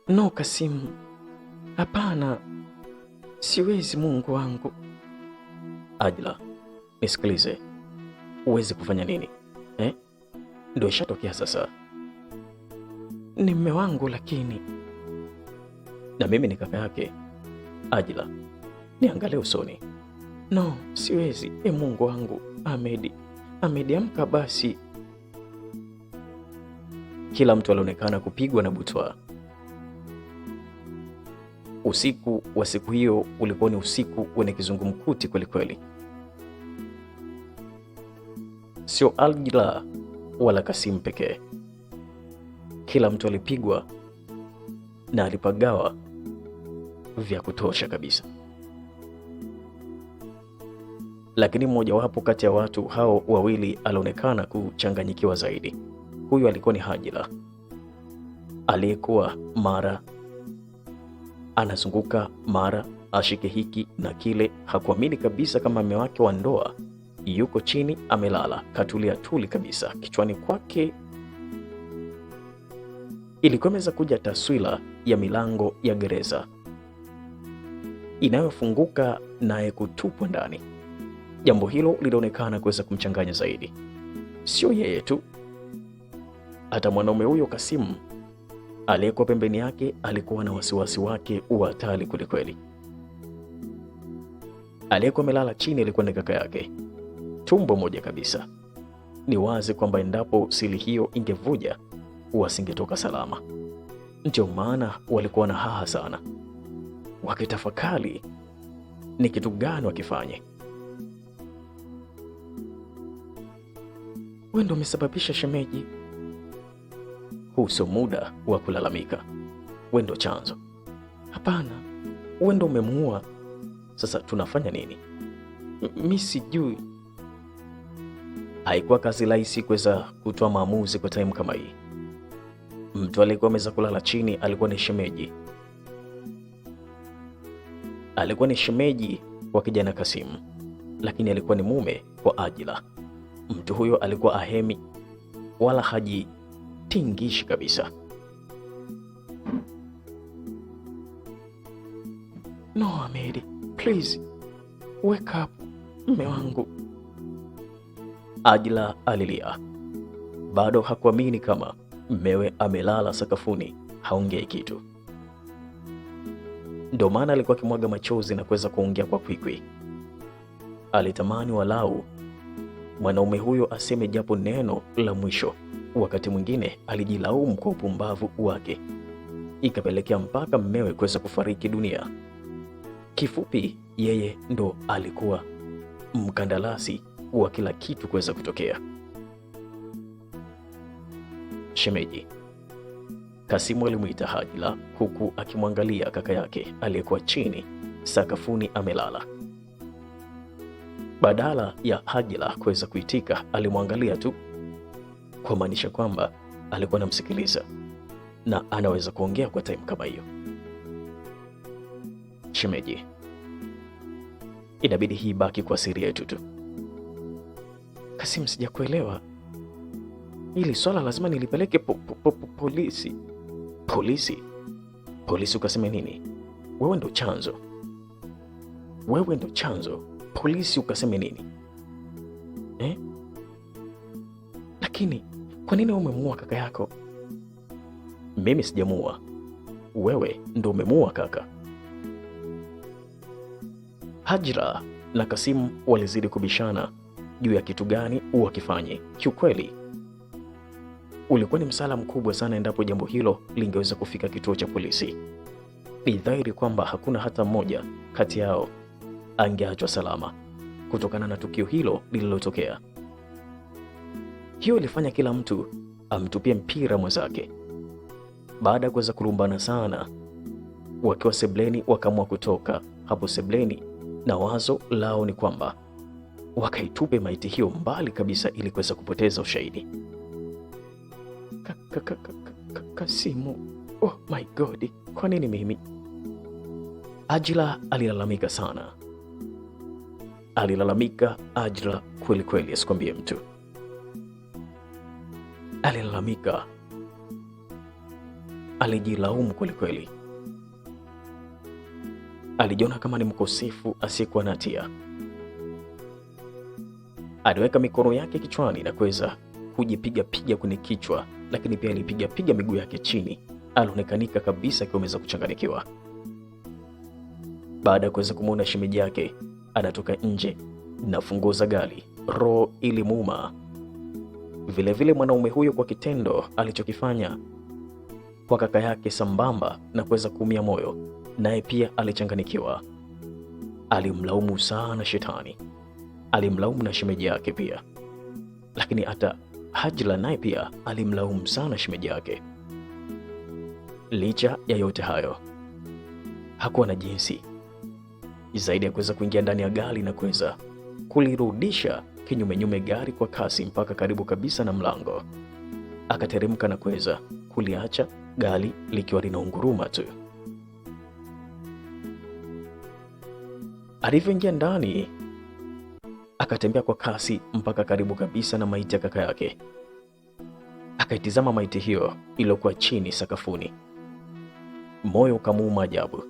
No Kasimu, hapana, siwezi Mungu wangu. Ajla, nisikilize, uwezi kufanya nini eh? Ndio ishatokea sasa. Ni mme wangu lakini. Na mimi ni kaka yake. Ajla, niangalie usoni. No, siwezi. Mungu wangu, Ahmed, amka basi. Kila mtu alionekana kupigwa na butwaa. Usiku wa siku hiyo ulikuwa ni usiku wenye kizungumkuti kwelikweli. Sio Ajla wala Kasimu pekee. Kila mtu alipigwa na alipagawa vya kutosha kabisa. Lakini mmojawapo kati ya watu hao wawili alionekana kuchanganyikiwa zaidi. Huyu alikuwa ni Hajila, aliyekuwa mara anazunguka, mara ashike hiki na kile. Hakuamini kabisa kama mume wake wa ndoa yuko chini amelala, katulia tuli kabisa. Kichwani kwake ilikuwa imeweza kuja taswira ya milango ya gereza inayofunguka naye kutupwa ndani. Jambo hilo lilionekana kuweza kumchanganya zaidi. Sio yeye tu, hata mwanaume huyo Kasimu aliyekuwa pembeni yake alikuwa na wasiwasi wake wa hatari kwelikweli. Aliyekuwa amelala chini alikuwa ni kaka yake, tumbo moja kabisa. Ni wazi kwamba endapo siri hiyo ingevuja wasingetoka salama. Ndio maana walikuwa na haha sana, wakitafakari ni kitu gani wakifanye. Wewe ndio umesababisha shemeji. Huu sio muda wa kulalamika, wewe ndio chanzo. Hapana, wewe ndio umemuua. Sasa tunafanya nini? Mimi sijui. Haikuwa kazi rahisi kuweza kutoa maamuzi kwa time kama hii. Mtu aliyekuwa ameweza kulala chini alikuwa ni shemeji. Alikuwa ni shemeji wa kijana Kasimu, lakini alikuwa ni mume wa Ajila. Mtu huyo alikuwa ahemi wala hajitingishi kabisa. No Ahmed, please wake up, mume wangu. Ajila alilia. Bado hakuamini kama mmewe amelala sakafuni haongei kitu. Ndio maana alikuwa akimwaga machozi na kuweza kuongea kwa kwikwi. Alitamani walau mwanaume huyo aseme japo neno la mwisho. Wakati mwingine alijilaumu kwa upumbavu wake, ikapelekea mpaka mmewe kuweza kufariki dunia. Kifupi, yeye ndo alikuwa mkandarasi wa kila kitu kuweza kutokea. Shemeji. Kasimu alimwita Hajila huku akimwangalia kaka yake aliyekuwa chini sakafuni amelala. Badala ya Hajila kuweza kuitika, alimwangalia tu, kwa maanisha kwamba alikuwa anamsikiliza na anaweza kuongea kwa time kama hiyo. Shemeji, inabidi hii baki kwa siri yetu tu. Kasimu, sijakuelewa. Hili swala lazima nilipeleke polisi. Polisi? Polisi ukaseme nini? Wewe ndo chanzo. Wewe ndo chanzo. Polisi ukaseme nini? Lakini kwa nini umemuua kaka yako? Mimi sijamuua. Wewe ndo umemuua kaka. Hajira na Kasimu walizidi kubishana juu ya kitu gani wakifanye. Kiukweli ulikuwa ni msala mkubwa sana endapo jambo hilo lingeweza kufika kituo cha polisi. Ni dhahiri kwamba hakuna hata mmoja kati yao angeachwa salama kutokana na tukio hilo lililotokea. Hiyo ilifanya kila mtu amtupie mpira mwenzake. Baada ya kuweza kulumbana sana, wakiwa sebleni wakaamua kutoka hapo sebleni, na wazo lao ni kwamba wakaitupe maiti hiyo mbali kabisa ili kuweza kupoteza ushahidi. Kasimu, oh my God, kwa nini mimi? Ajila alilalamika sana. Alilalamika Ajila kweli kweli, asikwambie mtu. Alilalamika alijilaumu kwelikweli. Alijiona kama ni mkosefu asiyekuwa na hatia. Aliweka mikono yake kichwani na kuweza kujipiga kwenye kichwa, lakini pia alipiga miguu yake chini. Alionekanika kabisa akiwa ameweza kuchanganyikiwa. Baada ya kuweza kumwona shemeji yake anatoka nje na funguo za gari, roho ilimuuma. Vilevile mwanaume huyo kwa kitendo alichokifanya kwa kaka yake, sambamba na kuweza kuumia moyo, naye pia alichanganyikiwa. Alimlaumu sana shetani, alimlaumu na shemeji yake pia, lakini hata Hajra naye pia alimlaumu sana shemeji yake. Licha ya yote hayo, hakuwa na jinsi zaidi ya kuweza kuingia ndani ya gari na kuweza kulirudisha kinyumenyume gari kwa kasi mpaka karibu kabisa na mlango. Akateremka na kuweza kuliacha gari likiwa linaunguruma tu. Alivyoingia ndani, akatembea kwa kasi mpaka karibu kabisa na maiti ya kaka yake. Akaitizama maiti hiyo iliyokuwa chini sakafuni. Moyo ukamuuma ajabu,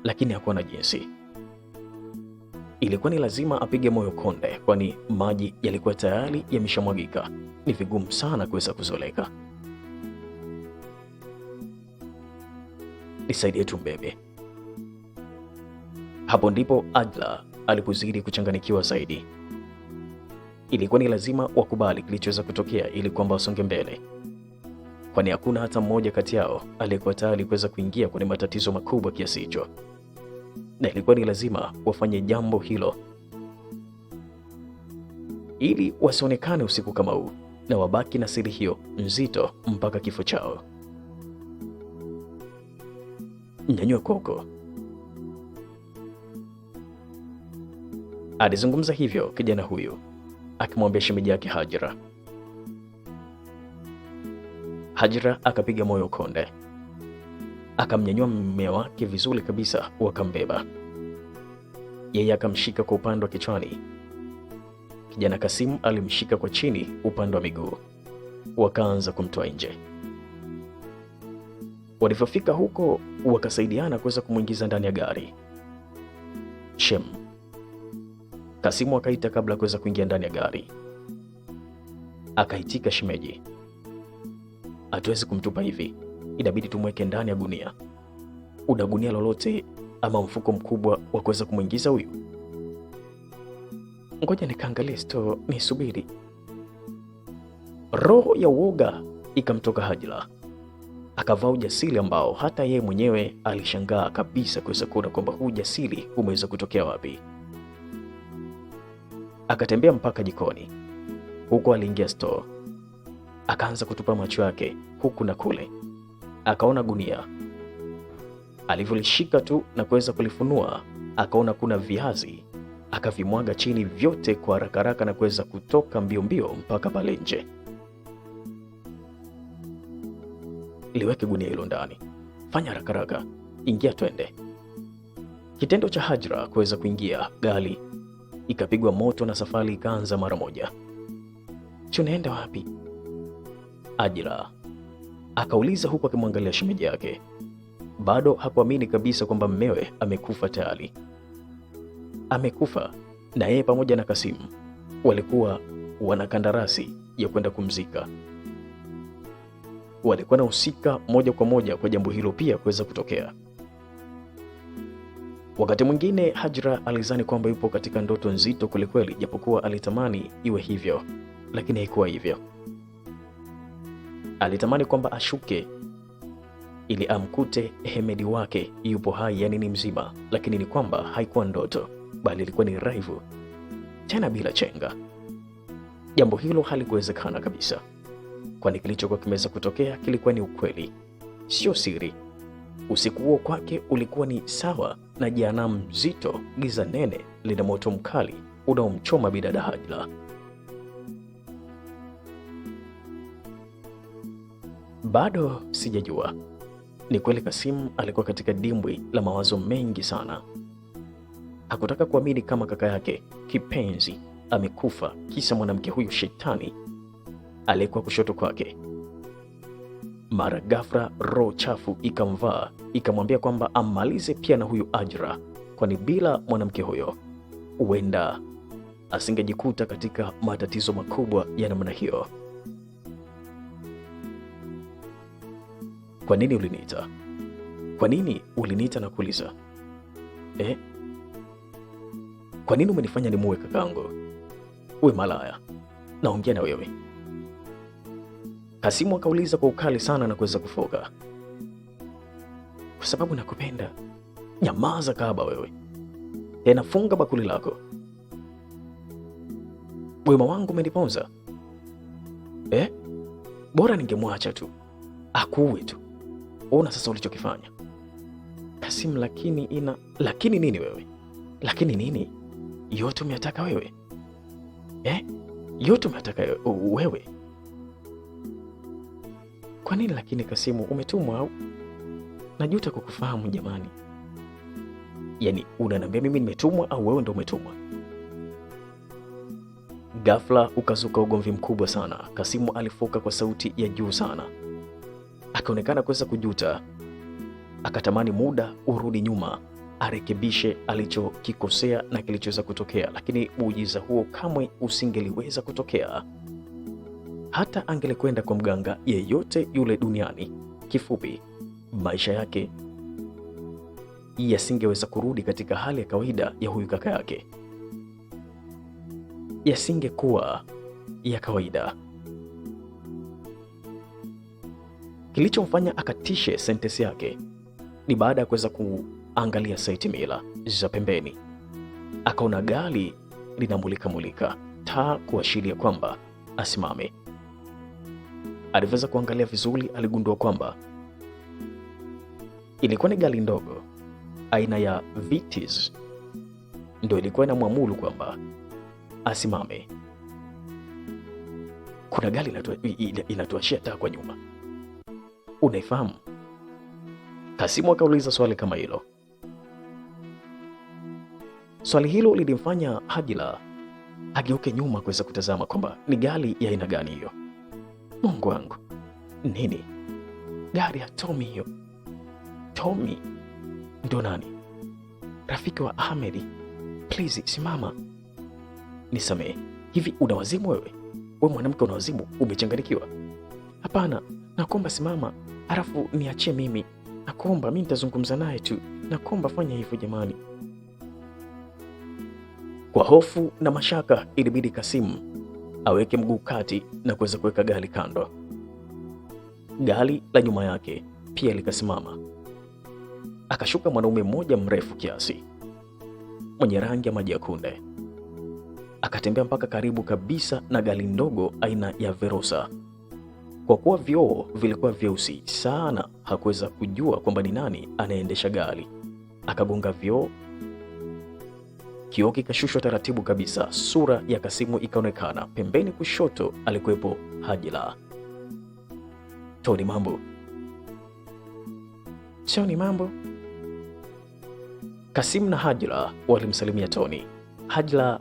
lakini hakuwa na jinsi. Ilikuwa ni lazima apige moyo konde, kwani maji yalikuwa tayari yameshamwagika. Ni vigumu sana kuweza kuzoleka. Nisaidie tu mbebe. Hapo ndipo Adla alipozidi kuchanganikiwa zaidi. Ilikuwa ni lazima wakubali kilichoweza kutokea ili kwamba wasonge mbele, kwani hakuna hata mmoja kati yao aliyekuwa tayari kuweza kuingia kwenye matatizo makubwa kiasi hicho, na ilikuwa ni lazima wafanye jambo hilo ili wasionekane usiku kama huu na wabaki na siri hiyo nzito mpaka kifo chao. Nyanyua koko. Alizungumza hivyo kijana huyu akimwambia shemeji yake Hajra. Hajra akapiga moyo konde, akamnyanyua mume wake vizuri kabisa, wakambeba. Yeye akamshika kwa upande wa kichwani, kijana Kasimu alimshika kwa chini upande wa miguu, wakaanza kumtoa nje. Walipofika huko, wakasaidiana kuweza kumwingiza ndani ya gari. Shem, Kasimu akaita kabla ya kuweza kuingia ndani ya gari. Akaitika shemeji, hatuwezi kumtupa hivi, inabidi tumweke ndani ya gunia. Una gunia lolote ama mfuko mkubwa wa kuweza kumwingiza huyu? Ngoja nikaangalie sto, nisubiri. Roho ya uoga ikamtoka Hajra, akavaa ujasiri ambao hata yeye mwenyewe alishangaa kabisa kuweza kuona kwamba huu ujasiri umeweza kutokea wapi. Akatembea mpaka jikoni, huko aliingia store, akaanza kutupa macho yake huku na kule. Akaona gunia, alivyolishika tu na kuweza kulifunua, akaona kuna viazi, akavimwaga chini vyote kwa haraka haraka na kuweza kutoka mbio mbio mpaka pale nje. Liweke gunia hilo ndani, fanya haraka haraka, ingia twende. Kitendo cha Hajra kuweza kuingia, gari ikapigwa moto na safari ikaanza mara moja. Tunaenda wapi? Hajra akauliza huku akimwangalia shemeji yake. Bado hakuamini kabisa kwamba mmewe amekufa tayari. Amekufa na yeye pamoja na Kasimu walikuwa wana kandarasi ya kwenda kumzika. Walikuwa na husika moja kwa moja kwa jambo hilo pia kuweza kutokea. Wakati mwingine Hajra alizani kwamba yupo katika ndoto nzito kwelikweli, japokuwa alitamani iwe hivyo, lakini haikuwa hivyo. Alitamani kwamba ashuke ili amkute Hemedi wake yupo hai, yani ni mzima, lakini ni kwamba haikuwa ndoto, bali ilikuwa ni raivu, tena bila chenga. Jambo hilo halikuwezekana kabisa, kwani kilichokuwa kimeweza kutokea kilikuwa ni ukweli, sio siri. Usiku huo kwake ulikuwa ni sawa na jehanamu nzito, giza nene lina moto mkali unaomchoma bidada Hajra. Bado sijajua. Ni kweli Kasimu alikuwa katika dimbwi la mawazo mengi sana. Hakutaka kuamini kama kaka yake kipenzi amekufa kisa mwanamke huyu shetani aliyekuwa kushoto kwake. Mara ghafla roho chafu ikamvaa, ikamwambia kwamba ammalize pia na huyu Ajra, kwani bila mwanamke huyo huenda asingejikuta katika matatizo makubwa ya namna hiyo. Kwa nini uliniita? Kwa nini uliniita na kuuliza? Kwa nini umenifanya nimuue kakangu? Uwe malaya, naongea na wewe. Kasimu akauliza kwa ukali sana na kuweza kufoka. Kwa sababu nakupenda. Nyamaza kahaba wewe. Tena funga bakuli lako. Wema wangu umeniponza. Bora ningemwacha tu akuue tu. Ona sasa ulichokifanya. Kasimu, lakini nini wewe? Lakini nini? Yote umetaka wewe? Yote umetaka wewe? Kwa nini lakini Kasimu, umetumwa au? Najuta kukufahamu jamani. Yaani unaniambia mimi nimetumwa au wewe ndio umetumwa? Ghafla ukazuka ugomvi mkubwa sana. Kasimu alifoka kwa sauti ya juu sana, akaonekana kuweza kujuta, akatamani muda urudi nyuma arekebishe alichokikosea na kilichoweza kutokea, lakini muujiza huo kamwe usingeliweza kutokea. Hata angelikwenda kwa mganga yeyote yule duniani, kifupi, maisha yake yasingeweza kurudi katika hali ya kawaida ya huyu kaka yake, yasingekuwa ya kawaida. Kilichomfanya akatishe sentensi yake ni baada ya kuweza kuangalia saiti mila za pembeni, akaona gari linamulika taa kuashiria kwamba asimame. Aliweza kuangalia vizuri, aligundua kwamba ilikuwa ni gari ndogo aina ya Vitis ndio ilikuwa inamwamuru kwamba asimame. Kuna gari inatuashia taa kwa nyuma, unaifahamu? Kasimu akauliza swali kama hilo. Swali hilo lilimfanya Hajila ageuke nyuma kuweza kutazama kwamba ni gari ya aina gani hiyo. Mungu wangu, nini? Gari ya Tommy hiyo? Tommy ndo nani? Rafiki wa Ahmedi? Please simama, nisamehe. Hivi una wazimu wewe? Wewe mwanamke una wazimu? Umechanganyikiwa? Hapana, nakuomba simama, alafu niachie mimi. Nakuomba, mimi nitazungumza naye tu. Nakuomba fanya hivyo jamani. Kwa hofu na mashaka ilibidi Kasimu aweke mguu kati na kuweza kuweka gari kando. Gari la nyuma yake pia likasimama. Akashuka mwanaume mmoja mrefu kiasi, mwenye rangi ya maji ya kunde. Akatembea mpaka karibu kabisa na gari ndogo aina ya Verosa. Kwa kuwa vioo vilikuwa vyeusi sana, hakuweza kujua kwamba ni nani anaendesha gari. Akagonga vioo, kioo kikashushwa taratibu kabisa. Sura ya Kasimu ikaonekana. Pembeni kushoto alikuwepo Hajila. Toni, mambo? Toni, mambo? Kasimu na Hajila walimsalimia Toni. Hajila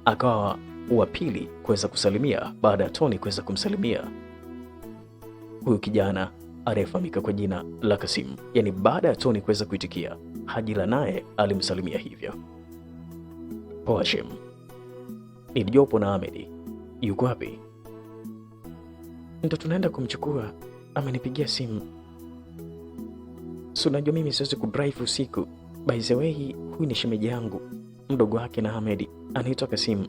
akawa wa pili kuweza kusalimia baada ya Toni kuweza kumsalimia huyu kijana anayefahamika kwa jina la Kasimu. Yaani baada ya Toni kuweza kuitikia, Hajila naye alimsalimia hivyo. Poa Shem, nilijua upo na Ahmedi. Yuko wapi? Ndo tunaenda kumchukua, amenipigia simu. Si unajua mimi siwezi kudrive usiku. By the way, huyu ni shemeji yangu, mdogo wake na Ahmedi, anaitwa Kasimu.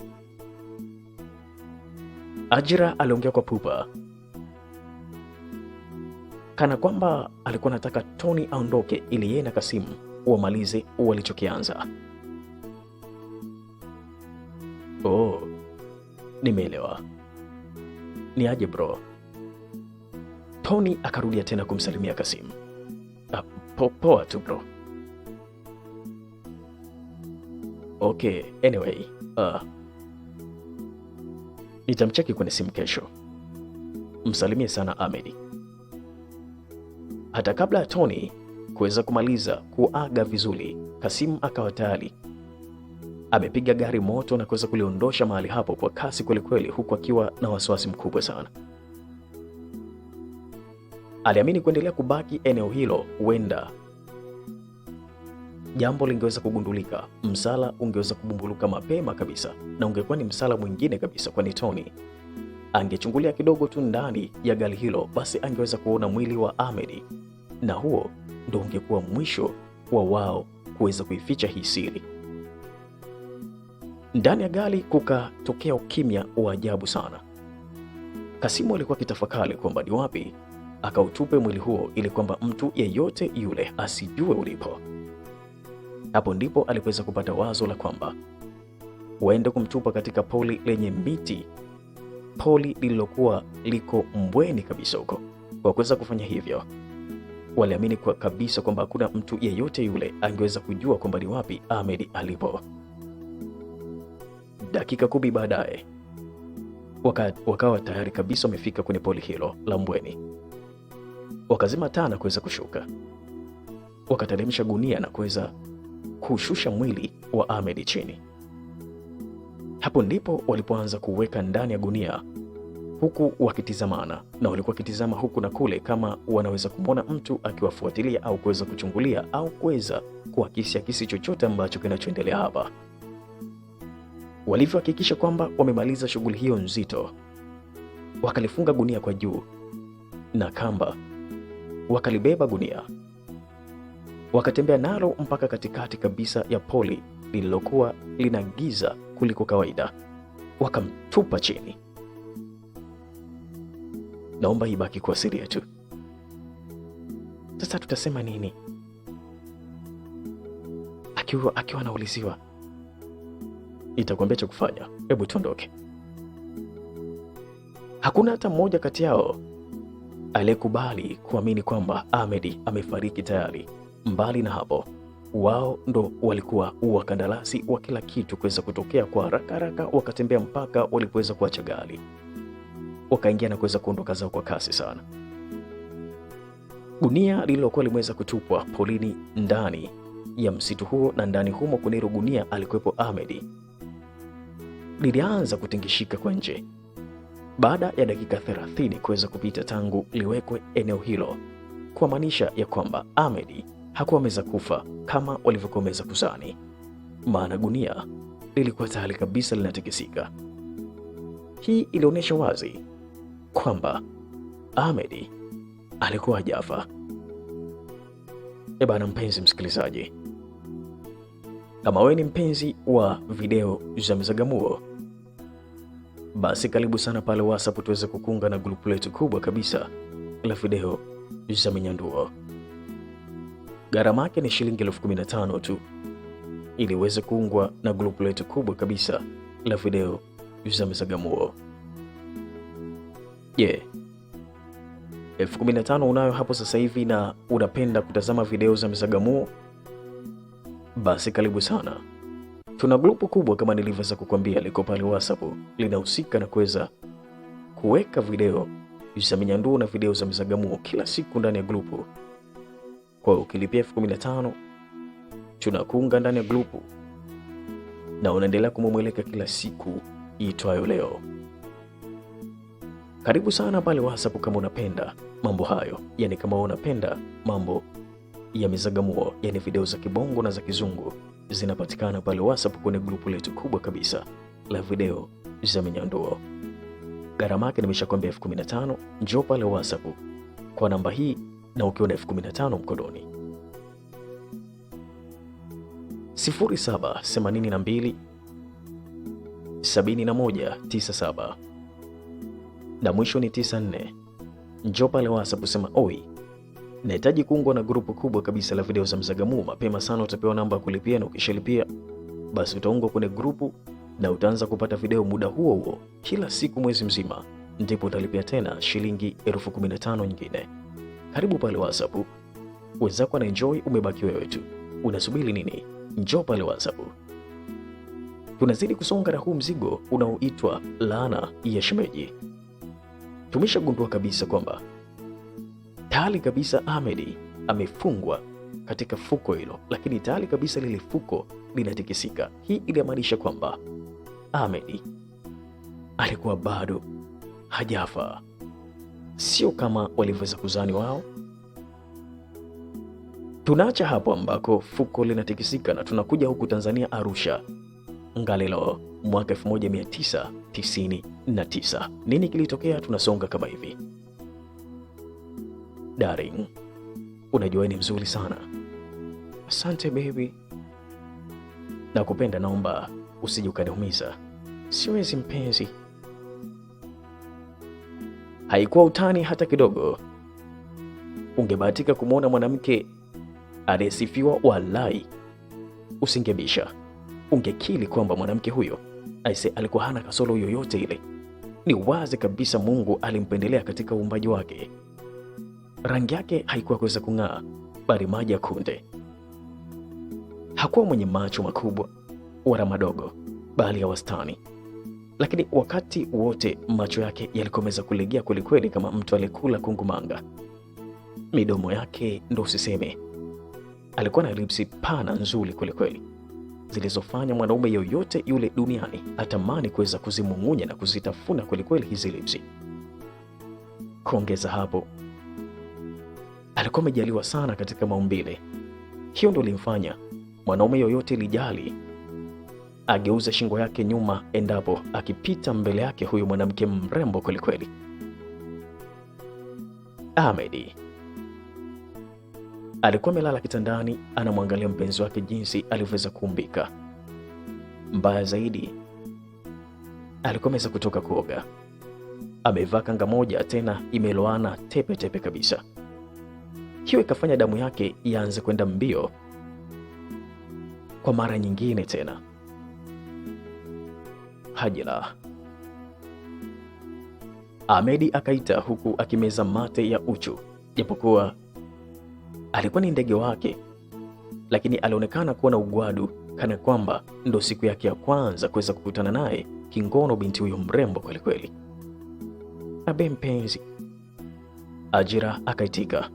Ajira aliongea kwa pupa, kana kwamba alikuwa anataka Toni aondoke ili yeye na Kasimu wamalize walichokianza. Oh, nimeelewa. Ni aje bro? Toni akarudia tena kumsalimia Kasimu. Poa tu bro. Okay, anyway, nitamcheki kwenye simu kesho. Msalimie sana Ahmedi. Hata kabla ya Toni kuweza kumaliza kuaga vizuri, Kasimu akawa tayari amepiga gari moto na kuweza kuliondosha mahali hapo kwa kasi kwelikweli, huku akiwa na wasiwasi mkubwa sana. Aliamini kuendelea kubaki eneo hilo huenda jambo lingeweza kugundulika, msala ungeweza kubumbuluka mapema kabisa, na ungekuwa ni msala mwingine kabisa, kwani Tony angechungulia kidogo tu ndani ya gari hilo, basi angeweza kuona mwili wa Ahmed, na huo ndo ungekuwa mwisho wa wao kuweza kuificha hii siri. Ndani ya gari kukatokea ukimya wa ajabu sana. Kasimu alikuwa akitafakari kwamba ni wapi akautupe mwili huo ili kwamba mtu yeyote yule asijue ulipo. Hapo ndipo alipoweza kupata wazo la kwamba waende kumtupa katika poli lenye miti, poli lililokuwa liko mbweni kabisa huko. Kwa kuweza kufanya hivyo, waliamini kwa kabisa kwamba hakuna mtu yeyote yule angeweza kujua kwamba ni wapi Ahmed alipo. Dakika 10 baadaye wakawa tayari kabisa wamefika kwenye poli hilo la mbweni. Wakazima taa na kuweza kushuka, wakateremsha gunia na kuweza kushusha mwili wa Ahmed chini. Hapo ndipo walipoanza kuweka ndani ya gunia, huku wakitizamana, na walikuwa wakitizama huku na kule kama wanaweza kumwona mtu akiwafuatilia au kuweza kuchungulia au kuweza kuakisi chochote ambacho kinachoendelea hapa. Walivyohakikisha kwamba wamemaliza shughuli hiyo nzito, wakalifunga gunia kwa juu na kamba, wakalibeba gunia, wakatembea nalo mpaka katikati kabisa ya poli lililokuwa lina giza kuliko kawaida, wakamtupa chini. Naomba ibaki kwa siri yetu. Sasa tutasema nini akiwa anauliziwa? Itakwambia cha kufanya, hebu tuondoke. Hakuna hata mmoja kati yao aliyekubali kuamini kwamba Ahmed amefariki tayari. Mbali na hapo, wao ndo walikuwa wakandarasi wa kila kitu kuweza kutokea kwa haraka. Wakatembea mpaka walipoweza kuacha gari, wakaingia na kuweza kuondoka zao kwa kasi sana. Gunia lililokuwa limeweza kutupwa polini ndani ya msitu huo, na ndani humo kwenye gunia alikuwepo Ahmed, lilianza kutingishika kwa nje baada ya dakika 30 kuweza kupita tangu liwekwe eneo hilo, kwa maanisha ya kwamba Ahmed hakuwa ameweza kufa kama walivyokuwa wameweza kuzani, maana gunia lilikuwa tayari kabisa linatikisika. Hii ilionyesha wazi kwamba Ahmed alikuwa hajafa. Bana, mpenzi msikilizaji, kama wewe ni mpenzi wa video za Mzagamuo, basi karibu sana pale WhatsApp tuweze kukunga na grupu letu kubwa kabisa la video za Minyanduo. Gharama yake ni shilingi 15,000 tu ili uweze kuungwa na grupu letu kubwa kabisa la video za Mzagamuo. 15,000 unayo hapo sasa hivi na unapenda kutazama video za Mzagamuo? Basi karibu sana. Tuna grupu kubwa kama nilivyoweza kukwambia, liko pale WhatsApp, linahusika na kuweza kuweka video za Minyanduo na video za Mzagamuo kila siku ndani ya grupu. Kwa ukilipia 15,000 tunakuunga ndani ya grupu na unaendelea kumweleka kila siku iitwayo leo. Karibu sana pale WhatsApp kama unapenda mambo hayo, yani kama unapenda mambo ya Mzagamuo, yani video za kibongo na za kizungu, zinapatikana pale WhatsApp kwenye grupu letu kubwa kabisa la video za Minyanduo. Gharama yake nimeshakwambia 15,000. Njoo pale WhatsApp kwa namba hii na ukiona 15,000 mkononi. 0782 7197 na mwisho ni 94. Njoo pale WhatsApp sema oi, nahitaji kuungwa na grupu kubwa kabisa la video za Mzagamuo. Mapema sana utapewa namba ya kulipia, na ukishalipia basi utaungwa kwenye grupu na utaanza kupata video muda huo huo kila siku mwezi mzima, ndipo utalipia tena shilingi 15,000 nyingine. Karibu pale WhatsApp, wenzako na enjoy, umebaki wewe tu. Unasubiri nini? Njoo pale WhatsApp. Tunazidi kusonga na huu mzigo unaoitwa laana ya shemeji. Tumeshagundua kabisa kwamba tayari kabisa Ahmed amefungwa katika fuko hilo, lakini tayari kabisa lile fuko linatikisika. Hii inamaanisha kwamba Ahmed alikuwa bado hajafa. sio kama walivyoweza kuzani wao. Tunaacha hapo ambako fuko linatikisika na tunakuja huku Tanzania, Arusha, Ngalelo, mwaka 1999. Nini kilitokea? Tunasonga kama hivi. Darling, unajua ni mzuri sana. Asante baby. Nakupenda, naomba usije ukaniumiza. Siwezi mpenzi. Haikuwa utani hata kidogo. Ungebahatika kumwona mwanamke aliyesifiwa, walai usingebisha. Ungekili kwamba mwanamke huyo aise alikuwa hana kasoro yoyote ile. Ni wazi kabisa Mungu alimpendelea katika uumbaji wake. Rangi yake haikuwa kuweza kung'aa, bali maji ya kunde. Hakuwa mwenye macho makubwa wala madogo, bali ya wastani. Lakini wakati wote macho yake yalikomeza kulegea kwelikweli, kama mtu aliyekula kungumanga. Midomo yake ndo usiseme. Alikuwa na lipsi pana nzuri kwelikweli, zilizofanya mwanaume yoyote yule duniani atamani kuweza kuzimung'unya na kuzitafuna kwelikweli hizi lipsi. Kuongeza hapo, alikuwa amejaliwa sana katika maumbile. Hiyo ndo limfanya mwanaume yoyote lijali ageuze shingo yake nyuma endapo akipita mbele yake huyu mwanamke mrembo kwelikweli. Ahmed alikuwa amelala kitandani, anamwangalia mpenzi wake jinsi alivyoweza kuumbika. Mbaya zaidi, alikuwa ameweza kutoka kuoga. Amevaa kanga moja, tena imeloana tepe tepe kabisa. Hiyo ikafanya damu yake ianze kwenda mbio kwa mara nyingine tena. Hajila, Ahmed akaita huku akimeza mate ya uchu. Japokuwa alikuwa ni ndege wake, lakini alionekana kuwa na ugwadu, kana kwamba ndo siku yake ya kwanza kuweza kukutana naye kingono binti huyo mrembo kweli kweli. Abe mpenzi. Ajira akaitika.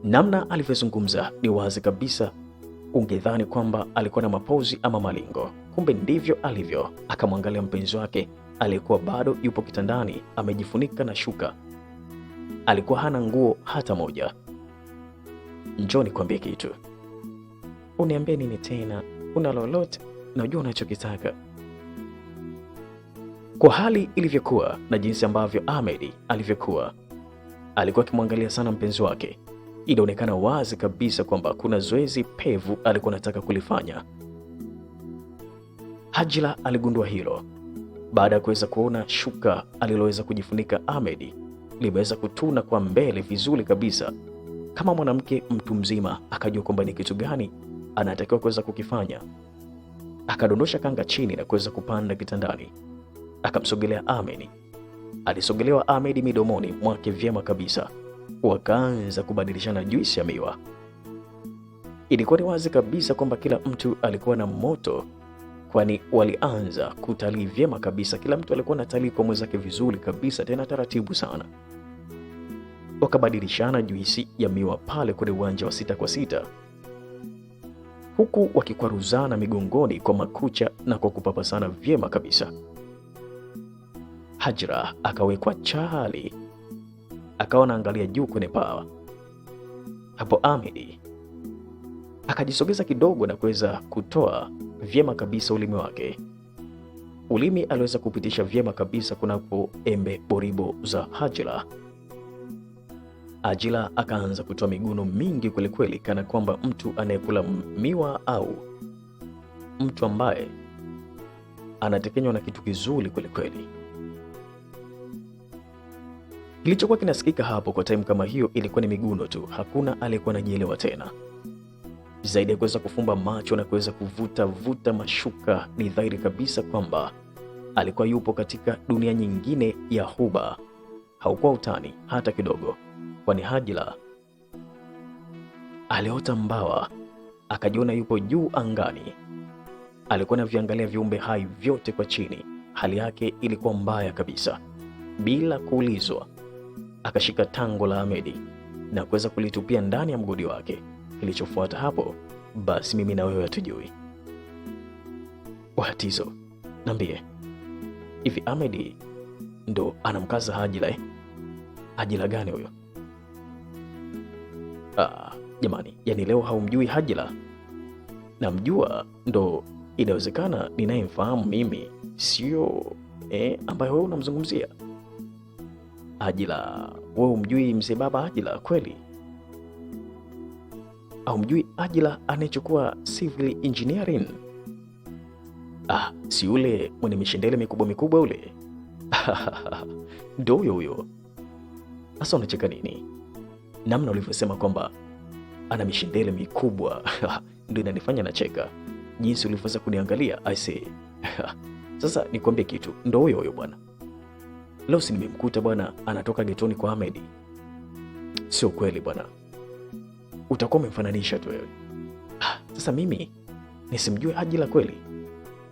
Namna alivyozungumza ni wazi kabisa ungedhani kwamba alikuwa na mapozi ama malingo. Kumbe ndivyo alivyo. Akamwangalia mpenzi wake aliyekuwa bado yupo kitandani, amejifunika na shuka. Alikuwa hana nguo hata moja. Njoo nikwambie kitu. Uniambie nini tena? Una lolote? Najua unachokitaka. Kwa hali ilivyokuwa na jinsi ambavyo Ahmed alivyokuwa, alikuwa akimwangalia sana mpenzi wake. Inaonekana wazi kabisa kwamba kuna zoezi pevu alikuwa anataka kulifanya. Hajila aligundua hilo baada ya kuweza kuona shuka aliloweza kujifunika Ahmed limeweza kutuna kwa mbele vizuri kabisa. Kama mwanamke mtu mzima akajua kwamba ni kitu gani anatakiwa kuweza kukifanya. Akadondosha kanga chini na kuweza kupanda kitandani. Akamsogelea Ahmed. Alisogelewa Ahmed midomoni mwake vyema kabisa. Wakaanza kubadilishana juisi ya miwa. Ilikuwa ni wazi kabisa kwamba kila mtu alikuwa na moto, kwani walianza kutalii vyema kabisa. Kila mtu alikuwa na talii kwa mwenzake vizuri kabisa, tena taratibu sana. Wakabadilishana juisi ya miwa pale kwenye uwanja wa 6x6, huku wakikwaruzana migongoni kwa makucha na kwa kupapasana vyema kabisa. Hajira akawekwa chali, akawa anaangalia juu kwenye paa. Hapo Ahmed akajisogeza kidogo na kuweza kutoa vyema kabisa ulimi wake. Ulimi aliweza kupitisha vyema kabisa kunapo embe boribo za Hajila. Hajila akaanza kutoa miguno mingi kwelikweli, kana kwamba mtu anayekula miwa au mtu ambaye anatekenywa na kitu kizuri kwelikweli. Kilichokuwa kinasikika hapo kwa time kama hiyo ilikuwa ni miguno tu. Hakuna aliyekuwa anajielewa tena. Zaidi ya kuweza kufumba macho na kuweza kuvuta mashuka, ni dhahiri kabisa kwamba alikuwa yupo katika dunia nyingine ya huba. Haukuwa utani hata kidogo, kwani Hajila aliota mbawa, akajiona yupo juu angani. Alikuwa anaviangalia viumbe hai vyote kwa chini. Hali yake ilikuwa mbaya kabisa. Bila kuulizwa, akashika tango la Ahmed na kuweza kulitupia ndani ya mgodi wake. Kilichofuata hapo, basi mimi na wewe hatujui. Wahatizo, niambie, hivi Ahmed ndo anamkaza Hajila eh? Hajila gani huyo? Jamani, yani leo haumjui Hajila? Namjua, ndo inawezekana ninayemfahamu mimi sio ambaye wewe unamzungumzia. Hajila, wewe umjui mzee baba Hajila kweli? Au mjui Hajila anayechukua civil engineering? Si yule mwenye mishendele mikubwa mikubwa ule? Ndo huyo. Sasa unacheka nini? Namna ulivyosema kwamba ana mishendele mikubwa ndio inanifanya nacheka. Jinsi ulivyoweza kuniangalia I say. Sasa nikwambie kitu, ndo huyo bwana. Leo si nimemkuta bwana anatoka getoni kwa Ahmed. Sio kweli bwana, utakuwa umemfananisha tu wewe. Sasa mimi nisimjue Hajila kweli?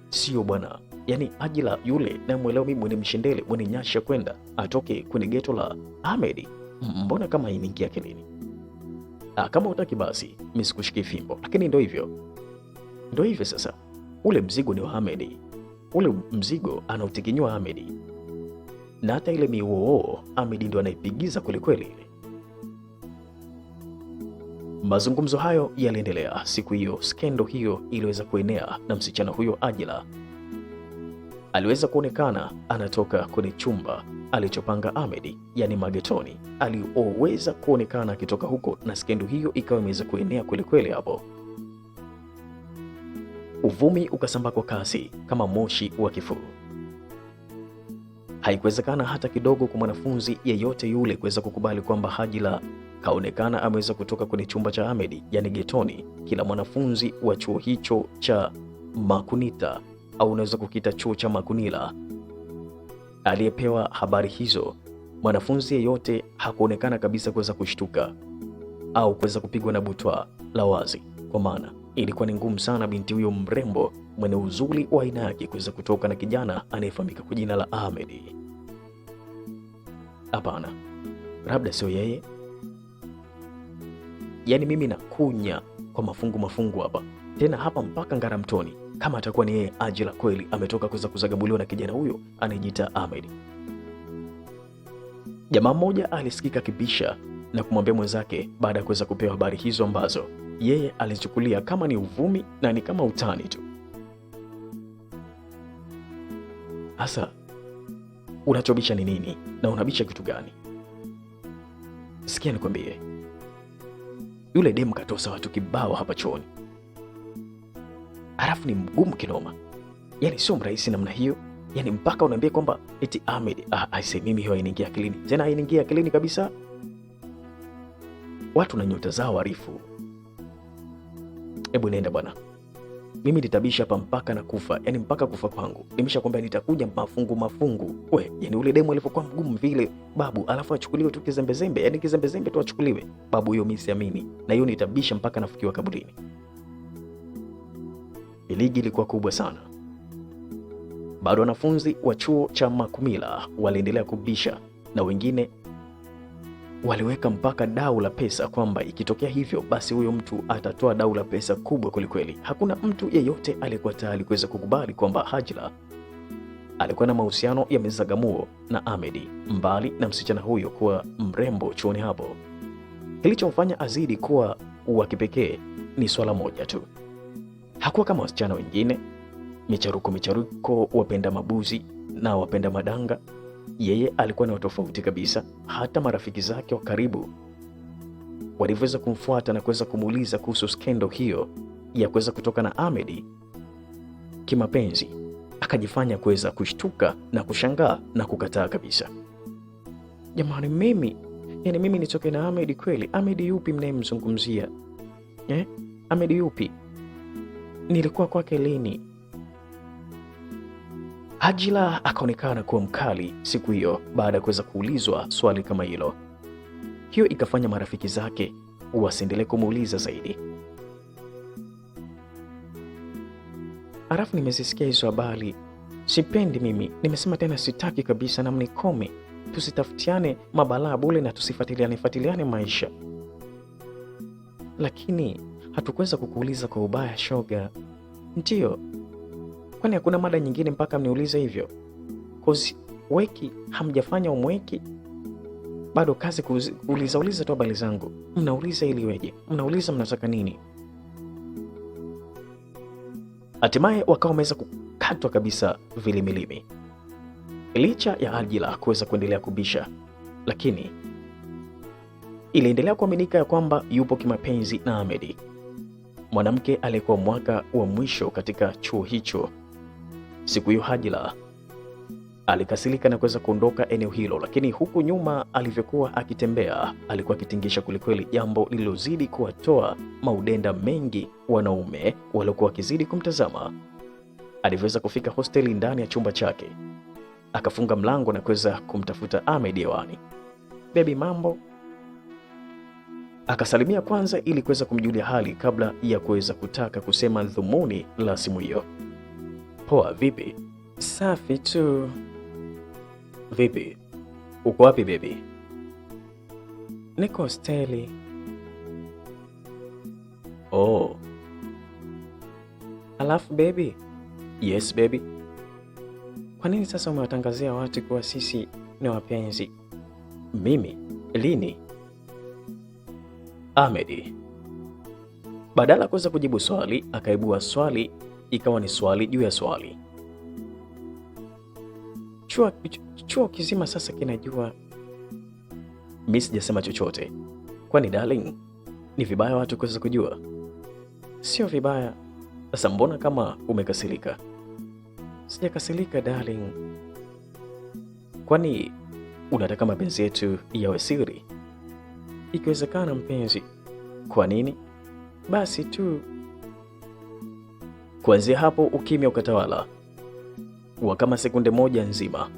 Sio bwana, yaani Hajila yule namwelewa mimi, mwenye mshendele, mwenye nyasha kwenda atoke kwenye geto la Ahmed. Mbona kama hainiingia akilini? Kama utaki basi mimi sikushiki fimbo, lakini ndo hivyo sasa. Ule mzigo ni wa Ahmed, ule mzigo anautegenywa Ahmed, na hata ile mioo Ahmed ndo anaipigiza kwelikweli ile. Mazungumzo hayo yaliendelea siku hiyo. Skendo hiyo iliweza kuenea na msichana huyo Hajila aliweza kuonekana anatoka kwenye chumba alichopanga Ahmed, yani magetoni. Alioweza kuonekana akitoka huko, na skendo hiyo ikawa imeweza kuenea kwelikweli hapo. Uvumi ukasambaa kwa kasi kama moshi wa kifuu. Haikuwezekana hata kidogo kwa mwanafunzi yeyote yule kuweza kukubali kwamba Hajila kaonekana ameweza kutoka kwenye chumba cha Ahmed, yani getoni. Kila mwanafunzi wa chuo hicho cha Makunita, au unaweza kukita chuo cha Makunila, aliyepewa habari hizo, mwanafunzi yeyote hakuonekana kabisa kuweza kushtuka au kuweza kupigwa na butwa la wazi, kwa maana ilikuwa ni ngumu sana binti huyo mrembo mwenye uzuri wa aina yake kuweza kutoka na kijana anayefahamika kwa jina la Ahmed. Hapana, labda sio yeye. Yaani mimi nakunya kwa mafungu hapa, tena hapa mpaka Ngaramtoni, kama atakuwa ni yeye Hajila kweli ametoka kuweza kuzagabuliwa na kijana huyo anayejiita Ahmed. Jamaa mmoja alisikika kibisha na kumwambia mwenzake baada ya kuweza kupewa habari hizo ambazo yeye alichukulia kama ni uvumi na ni kama utani tu. Hasa unachobisha ni nini na unabisha kitu gani? Sikia nikwambie, yule demu katosa watu kibao hapa chooni, halafu ni mgumu kinoma. Yaani sio mrahisi namna hiyo, yaani mpaka unaambia kwamba eti Ahmed. Aise, mimi hiyo hainiingia akilini, tena hainiingia akilini kabisa. Watu na nyota zao harifu. Hebu nenda bwana, mimi nitabisha hapa mpaka na kufa, yaani mpaka kufa kwangu. Nimeshakwambia nitakuja mafungu. Yaani ule demu alivyokuwa mgumu vile babu, alafu achukuliwe tu kizembezembe, yaani kizembezembe tu achukuliwe babu, hiyo mimi siamini, na hiyo nitabisha mpaka nafikiwa kaburini. Ligi ilikuwa kubwa sana. Bado wanafunzi wa chuo cha Makumila waliendelea kubisha, na wengine waliweka mpaka dau la pesa kwamba ikitokea hivyo basi huyo mtu atatoa dau la pesa kubwa kwelikweli. Hakuna mtu yeyote alikuwa tayari kuweza kukubali kwamba Hajila alikuwa na mahusiano ya mezagamuo na Ahmed, mbali na msichana huyo kuwa mrembo chuoni hapo. Kilichomfanya azidi kuwa wa kipekee ni swala moja tu. Hakuwa kama wasichana wengine micharuko, wapenda mabuzi na wapenda madanga. Yeye alikuwa na tofauti kabisa. Hata marafiki zake wa karibu waliweza kumfuata na kuweza kumuuliza kuhusu skendo hiyo ya kuweza kutoka na Ahmed kimapenzi, akajifanya kuweza kushtuka na kushangaa na kukataa kabisa. Jamani, mimi nitoke na Ahmed kweli? Ahmed yupi mnayemzungumzia? Ahmed yupi? Nilikuwa kwake lini? Hajila akaonekana kuwa mkali siku hiyo baada ya kuweza kuulizwa swali kama hilo. Hiyo ikafanya marafiki zake wasiendelee kumuuliza zaidi. Halafu nimezisikia hizo habari, sipendi mimi. Nimesema tena sitaki kabisa, na mnikome, tusitafutiane mabalaa bure na tusifuatiliane maisha. Lakini hatukuweza kukuuliza kwa ubaya shoga. Ndio, kwani hakuna mada nyingine mpaka mniulize hivyo? Cause Weki hamjafanya umweki bado, kazi kuuliza tu habari zangu. Mnauliza ili weje? Mnauliza mnataka nini? Hatimaye wakawa wameweza kukatwa kabisa vilimilimi. Licha ya Ajila kuweza kuendelea kubisha, lakini iliendelea kuaminika ya kwamba yupo kimapenzi na Ahmed, mwanamke aliyekuwa mwaka wa mwisho katika chuo hicho. Siku hiyo Ajila alikasirika na kuweza kuondoka eneo hilo, lakini huku nyuma alivyokuwa akitembea alikuwa akitingisha kwelikweli, jambo lililozidi kuwatoa maudenda mengi wanaume waliokuwa wakizidi kumtazama. Alivyoweza kufika hosteli ndani ya chumba chake, akafunga mlango na kuweza kumtafuta Ahmed hewani. Baby, mambo? Akasalimia kwanza ili kuweza kumjulia hali kabla ya kuweza kutaka kusema dhumuni la simu hiyo. Poa, vipi? Safi tu. Vipi, uko wapi baby? Niko hosteli. Oh. Alafu baby? Yes baby. Kwa nini sasa umewatangazia watu kuwa sisi ni wapenzi? Mimi? Lini? Ahmed badala ya kuweza kujibu swali akaibua swali, ikawa ni swali juu ya swali. Chuo kizima sasa kinajua. Mimi sijasema chochote. Kwani darling, ni vibaya watu kuweza kujua? Sio vibaya. Sasa mbona kama umekasirika? Sijakasirika darling. Kwani unataka mapenzi yetu yawe siri? Ikiwezekana mpenzi. Kwa nini? Basi tu. Kuanzia hapo ukimya ukatawala wa kama sekunde moja nzima.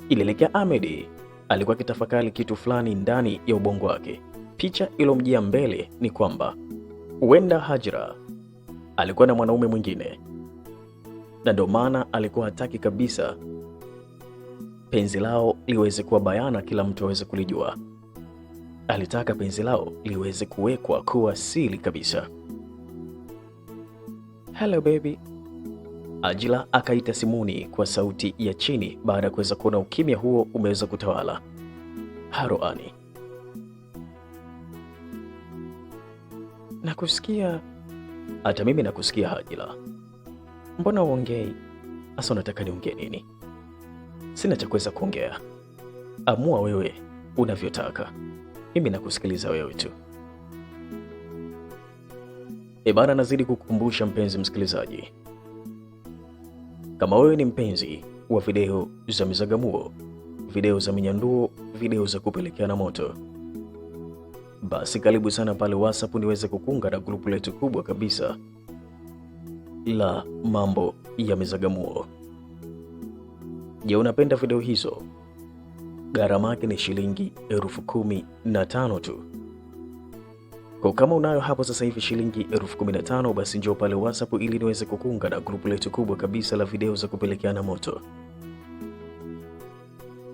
Ilielekea Ahmed alikuwa akitafakari kitu fulani ndani ya ubongo wake. Picha ilomjia mbele ni kwamba huenda Hajra alikuwa na mwanaume mwingine, na ndio maana alikuwa hataki kabisa penzi lao liweze kuwa bayana, kila mtu aweze kulijua. Alitaka penzi lao liweze kuwekwa kuwa siri kabisa. Hello baby. Ajila akaita simuni kwa sauti ya chini baada ya kuweza kuona ukimya huo umeweza kutawala. Haroani. Nakusikia. Hata mimi nakusikia Ajila. Mbona uongei? Asa unataka niongee nini? Sina cha kuweza kuongea. Amua wewe unavyotaka. Mimi nakusikiliza wewe tu. Bana, nazidi kukukumbusha mpenzi msikilizaji, kama wewe ni mpenzi wa video za mizagamuo, video za minyanduo, video za kupelekeana moto, basi karibu sana pale WhatsApp niweze kukunga na grupu letu kubwa kabisa la mambo ya mizagamuo. Je, unapenda video hizo? Gharama yake ni shilingi 15,000 tu. Kwa kama unayo hapo sasa hivi shilingi 15,000, basi njoo pale WhatsApp ili niweze kukunga na grupu letu kubwa kabisa la video za kupelekeana moto.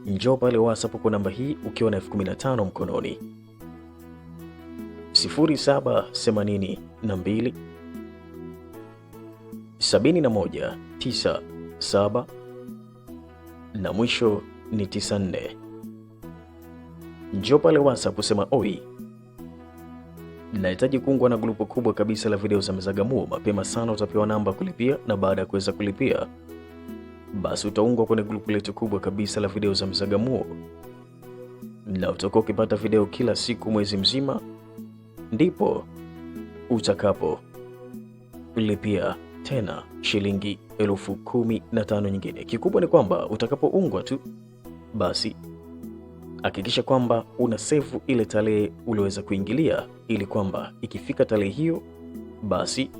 Njoo pale WhatsApp kwa namba hii ukiwa na 15,000 mkononi. 0782 7197 na mwisho ni 94. Njoo pale WhatsApp usema oi, nahitaji kuungwa na grupu kubwa kabisa la video za mizagamuo. Mapema sana utapewa namba kulipia, na baada ya kuweza kulipia basi utaungwa kwenye grupu letu kubwa kabisa la video za mizagamuo, na utakuwa ukipata video kila siku mwezi mzima, ndipo utakapo lipia tena shilingi 15,000 nyingine. Kikubwa ni kwamba utakapoungwa tu, basi hakikisha kwamba una save ile tarehe uliweza kuingilia, ili kwamba ikifika tarehe hiyo basi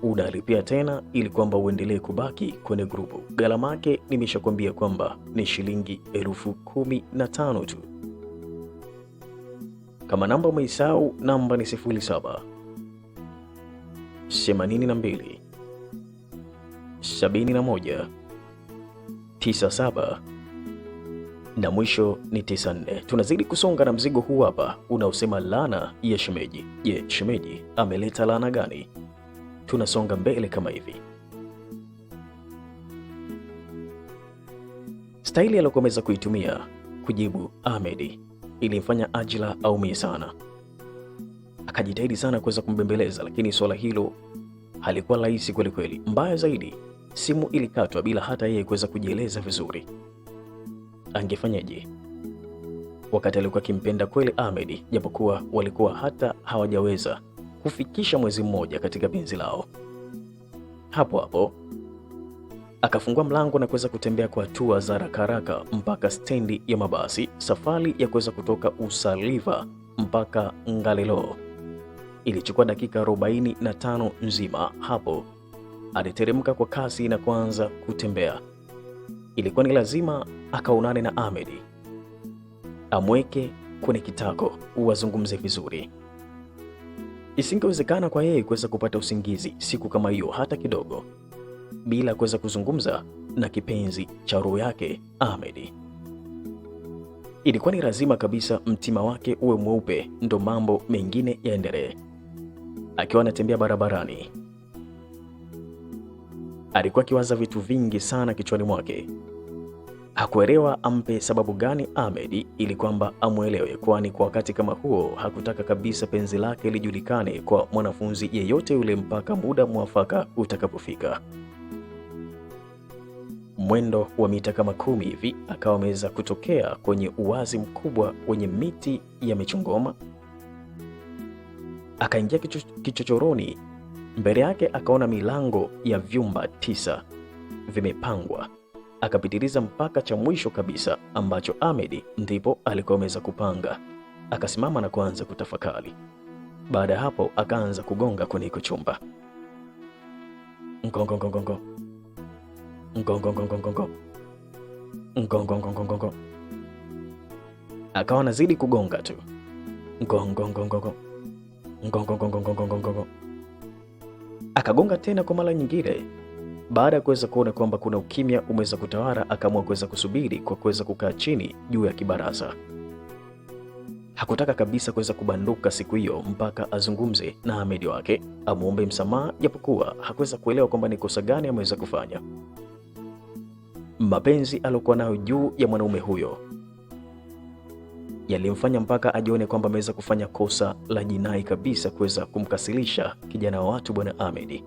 unalipia tena, ili kwamba uendelee kubaki kwenye grupu. Gharama yake nimeshakwambia kwamba ni shilingi 15,000 tu. Kama namba umeisahau, namba ni 07 82 71 97 na mwisho ni 94. Tunazidi kusonga na mzigo huu hapa unaosema laana ya shemeji. Je, shemeji ameleta laana gani? Tunasonga mbele kama hivi. Staili aliyokuwa ameweza kuitumia kujibu Ahmed ilimfanya Ajila aumie sana. Akajitahidi sana kuweza kumbembeleza, lakini swala hilo halikuwa rahisi kweli kweli. Mbaya zaidi, simu ilikatwa bila hata yeye kuweza kujieleza vizuri. Angefanyaje wakati alikuwa akimpenda kweli Ahmed, japokuwa walikuwa hata hawajaweza kufikisha mwezi mmoja katika penzi lao? Hapo hapo akafungua mlango na kuweza kutembea kwa hatua za haraka mpaka stendi ya mabasi. Safari ya kuweza kutoka Usaliva mpaka Ngalelo ilichukua dakika 45 nzima. Hapo aliteremka kwa kasi na kuanza kutembea. Ilikuwa ni lazima akaonane na Ahmed, amweke kwenye kitako, wazungumze vizuri. Isingewezekana kwa yeye kuweza kupata usingizi siku kama hiyo hata kidogo bila kuweza kuzungumza na kipenzi cha roho yake Ahmed. Ilikuwa ni lazima kabisa mtima wake uwe mweupe, ndo mambo mengine yaendelee. Akiwa anatembea barabarani, alikuwa akiwaza vitu vingi sana kichwani mwake. Hakuelewa ampe sababu gani Ahmed ili kwamba amwelewe, kwani kwa wakati kama huo hakutaka kabisa penzi lake lijulikane kwa mwanafunzi yeyote yule mpaka muda mwafaka utakapofika. Mwendo wa mita kama 10 hivi akawa ameweza kutokea kwenye uwazi mkubwa wenye miti ya michongoma. Akaingia kichochoroni. Mbele yake akaona milango ya vyumba 9 vimepangwa. Akapitiliza mpaka cha mwisho kabisa ambacho Ahmed ndipo alikuwa ameweza kupanga. Akasimama na kuanza kutafakari. Baada ya hapo akaanza kugonga kwenye iko chumba. Ngongo ngongo ngongo. Ngongo ngongo ngongo. Ngongo ngongo ngongo. Akawa anazidi kugonga tu. Ngongo ngongo ngongo. Ngongo ngongo ngongo ngongo. Akagonga tena kwa mara nyingine. Baada ya kuweza kuona kwamba kuna ukimya umeweza kutawala, akaamua kuweza kusubiri kwa kuweza kukaa chini juu ya kibaraza. Hakutaka kabisa kuweza kubanduka siku hiyo mpaka azungumze na Ahmed wake, amuombe msamaha, japokuwa hakuweza kuelewa kwamba ni kosa gani ameweza kufanya. Mapenzi aliyokuwa nayo juu ya mwanaume huyo yalimfanya mpaka ajione kwamba ameweza kufanya kosa la jinai kabisa, kuweza kumkasirisha kijana wa watu bwana Ahmed.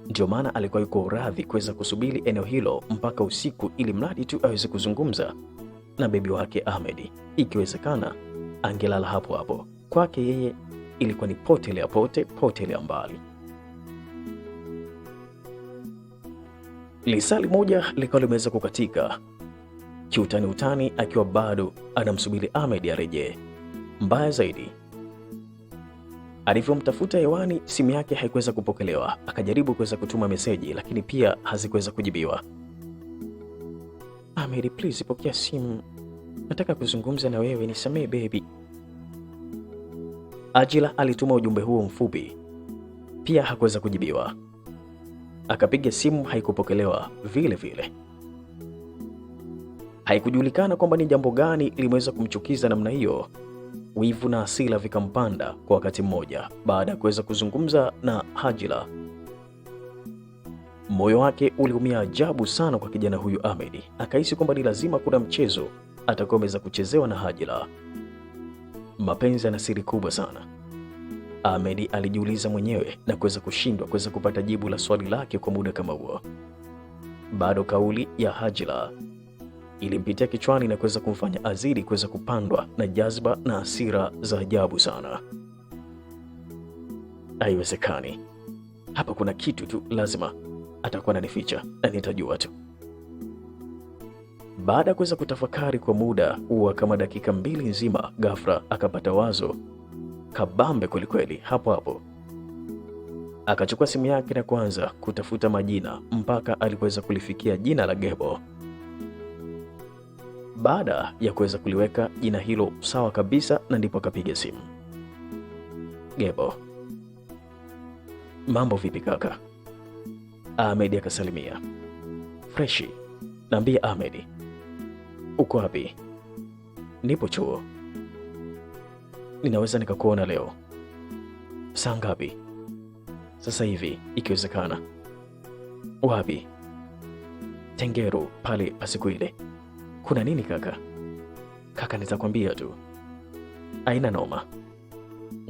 Ndio maana alikuwa yuko radhi kuweza kusubiri eneo hilo mpaka usiku, ili mradi tu aweze kuzungumza na bebi wake Ahmed. Ikiwezekana angelala hapo hapo. Kwake yeye ilikuwa ni potelea pote, potelea mbali. Lisali moja likawa limeweza kukatika kiutani utani, akiwa bado anamsubiri Ahmed arejee. Mbaya zaidi, alivyomtafuta hewani, simu yake haikuweza kupokelewa. Akajaribu kuweza kutuma meseji, lakini pia hazikuweza kujibiwa. Ahmed, please pokea simu, nataka kuzungumza na wewe, nisamee baby. Ajila alituma ujumbe huo mfupi, pia hakuweza kujibiwa. Akapiga simu, haikupokelewa vile vile. Haikujulikana kwamba ni jambo gani limeweza kumchukiza namna hiyo. Wivu na hasira vikampanda kwa wakati mmoja. Baada ya kuweza kuzungumza na Ajila, moyo wake uliumia ajabu sana kwa kijana huyu Ahmed. Akahisi kwamba ni lazima kuna mchezo atakuwa ameweza kuchezewa na Ajila. Mapenzi yana siri kubwa sana, Ahmed alijiuliza mwenyewe na kuweza kushindwa kuweza kupata jibu la swali lake kwa muda kama huo. Bado kauli ya Ajila ilimpitia kichwani na kuweza kumfanya azidi kuweza kupandwa na jazba na hasira za ajabu sana. Haiwezekani, hapa kuna kitu tu, lazima atakuwa ananificha na nitajua tu. Baada ya kuweza kutafakari kwa muda wa kama dakika 2 nzima, ghafla akapata wazo kabambe kwelikweli. Hapo hapo akachukua simu yake na kuanza kutafuta majina mpaka alipoweza kulifikia jina la Gebo. Baada ya kuweza kuliweka jina hilo sawa kabisa, na ndipo akapiga simu. Gebo, mambo vipi kaka? Ahmed akasalimia. Freshi, naambia Ahmed. Uko wapi? Nipo chuo. Ninaweza nikakuona leo? Saa ngapi? Sasa hivi ikiwezekana. Wapi? Tengeru pale pasiku ile. Kuna nini kaka? Kaka, nitakwambia tu. Haina noma.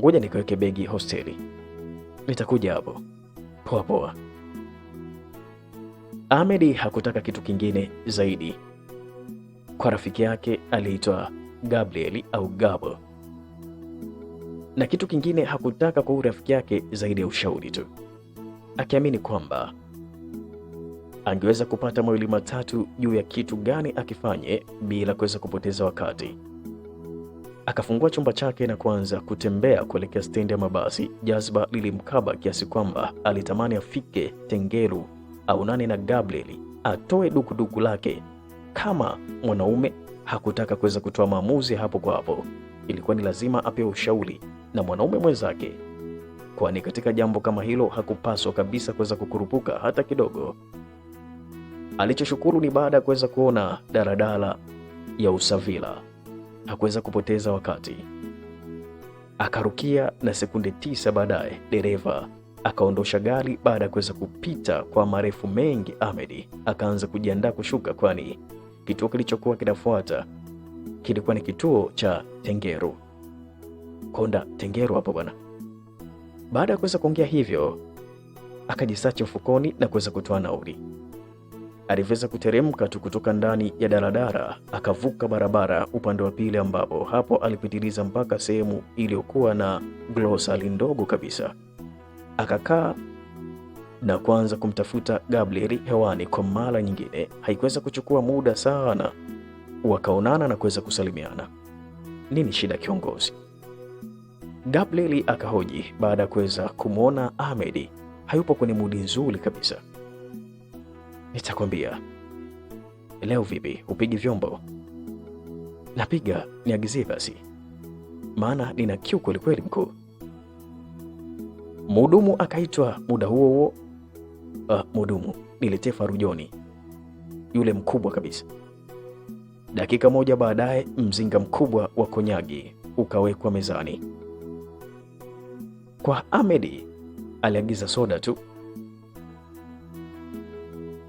Ngoja nikaweke begi hosteli. Nitakuja hapo. Poa poa. Ahmed hakutaka kitu kingine zaidi kwa rafiki yake aliitwa Gabriel au Gabo, na kitu kingine hakutaka kwa rafiki yake zaidi ya ushauri tu, akiamini kwamba angeweza kupata mawili matatu juu ya kitu gani akifanye bila kuweza kupoteza wakati. Akafungua chumba chake na kuanza kutembea kuelekea stendi ya mabasi. Jazba lilimkaba kiasi kwamba alitamani afike Tengeru aonane na Gabriel, atoe dukuduku lake. Kama mwanaume hakutaka kuweza kutoa maamuzi hapo kwa hapo, ilikuwa ni lazima apewe ushauri na mwanaume mwenzake, kwani katika jambo kama hilo hakupaswa kabisa kuweza kukurupuka hata kidogo. Alichoshukuru ni baada ya kuweza kuona daladala ya Usavila, hakuweza kupoteza wakati, akarukia, na sekunde 9 baadaye dereva akaondosha gari. Baada ya kuweza kupita kwa marefu mengi, Ahmed akaanza kujiandaa kushuka, kwani kituo kilichokuwa kinafuata kilikuwa ni kituo cha Tengeru. Konda Tengeru hapo bwana. Baada ya kuweza kuongea hivyo, akajisachi mfukoni na kuweza kutoa nauli. Aliweza kuteremka tu kutoka ndani ya daladala, akavuka barabara upande wa pili, ambapo hapo alipitiliza mpaka sehemu iliyokuwa na glosari ndogo kabisa. Akakaa na kuanza kumtafuta Gabriel hewani kwa mara nyingine. Haikuweza kuchukua muda sana, wakaonana na kuweza kusalimiana. Nini shida kiongozi? Gabriel akahoji baada ya kuweza kumwona Ahmed hayupo kwenye mudi nzuri kabisa. Nitakwambia. Leo vipi, upigi vyombo? Napiga, niagizie basi, maana nina kiu kweli kweli mkuu. Mhudumu akaitwa muda huo. Mhudumu, niletee farujoni, yule mkubwa kabisa. Dakika moja baadaye, mzinga mkubwa wa konyagi ukawekwa mezani. Kwa Ahmed aliagiza soda tu.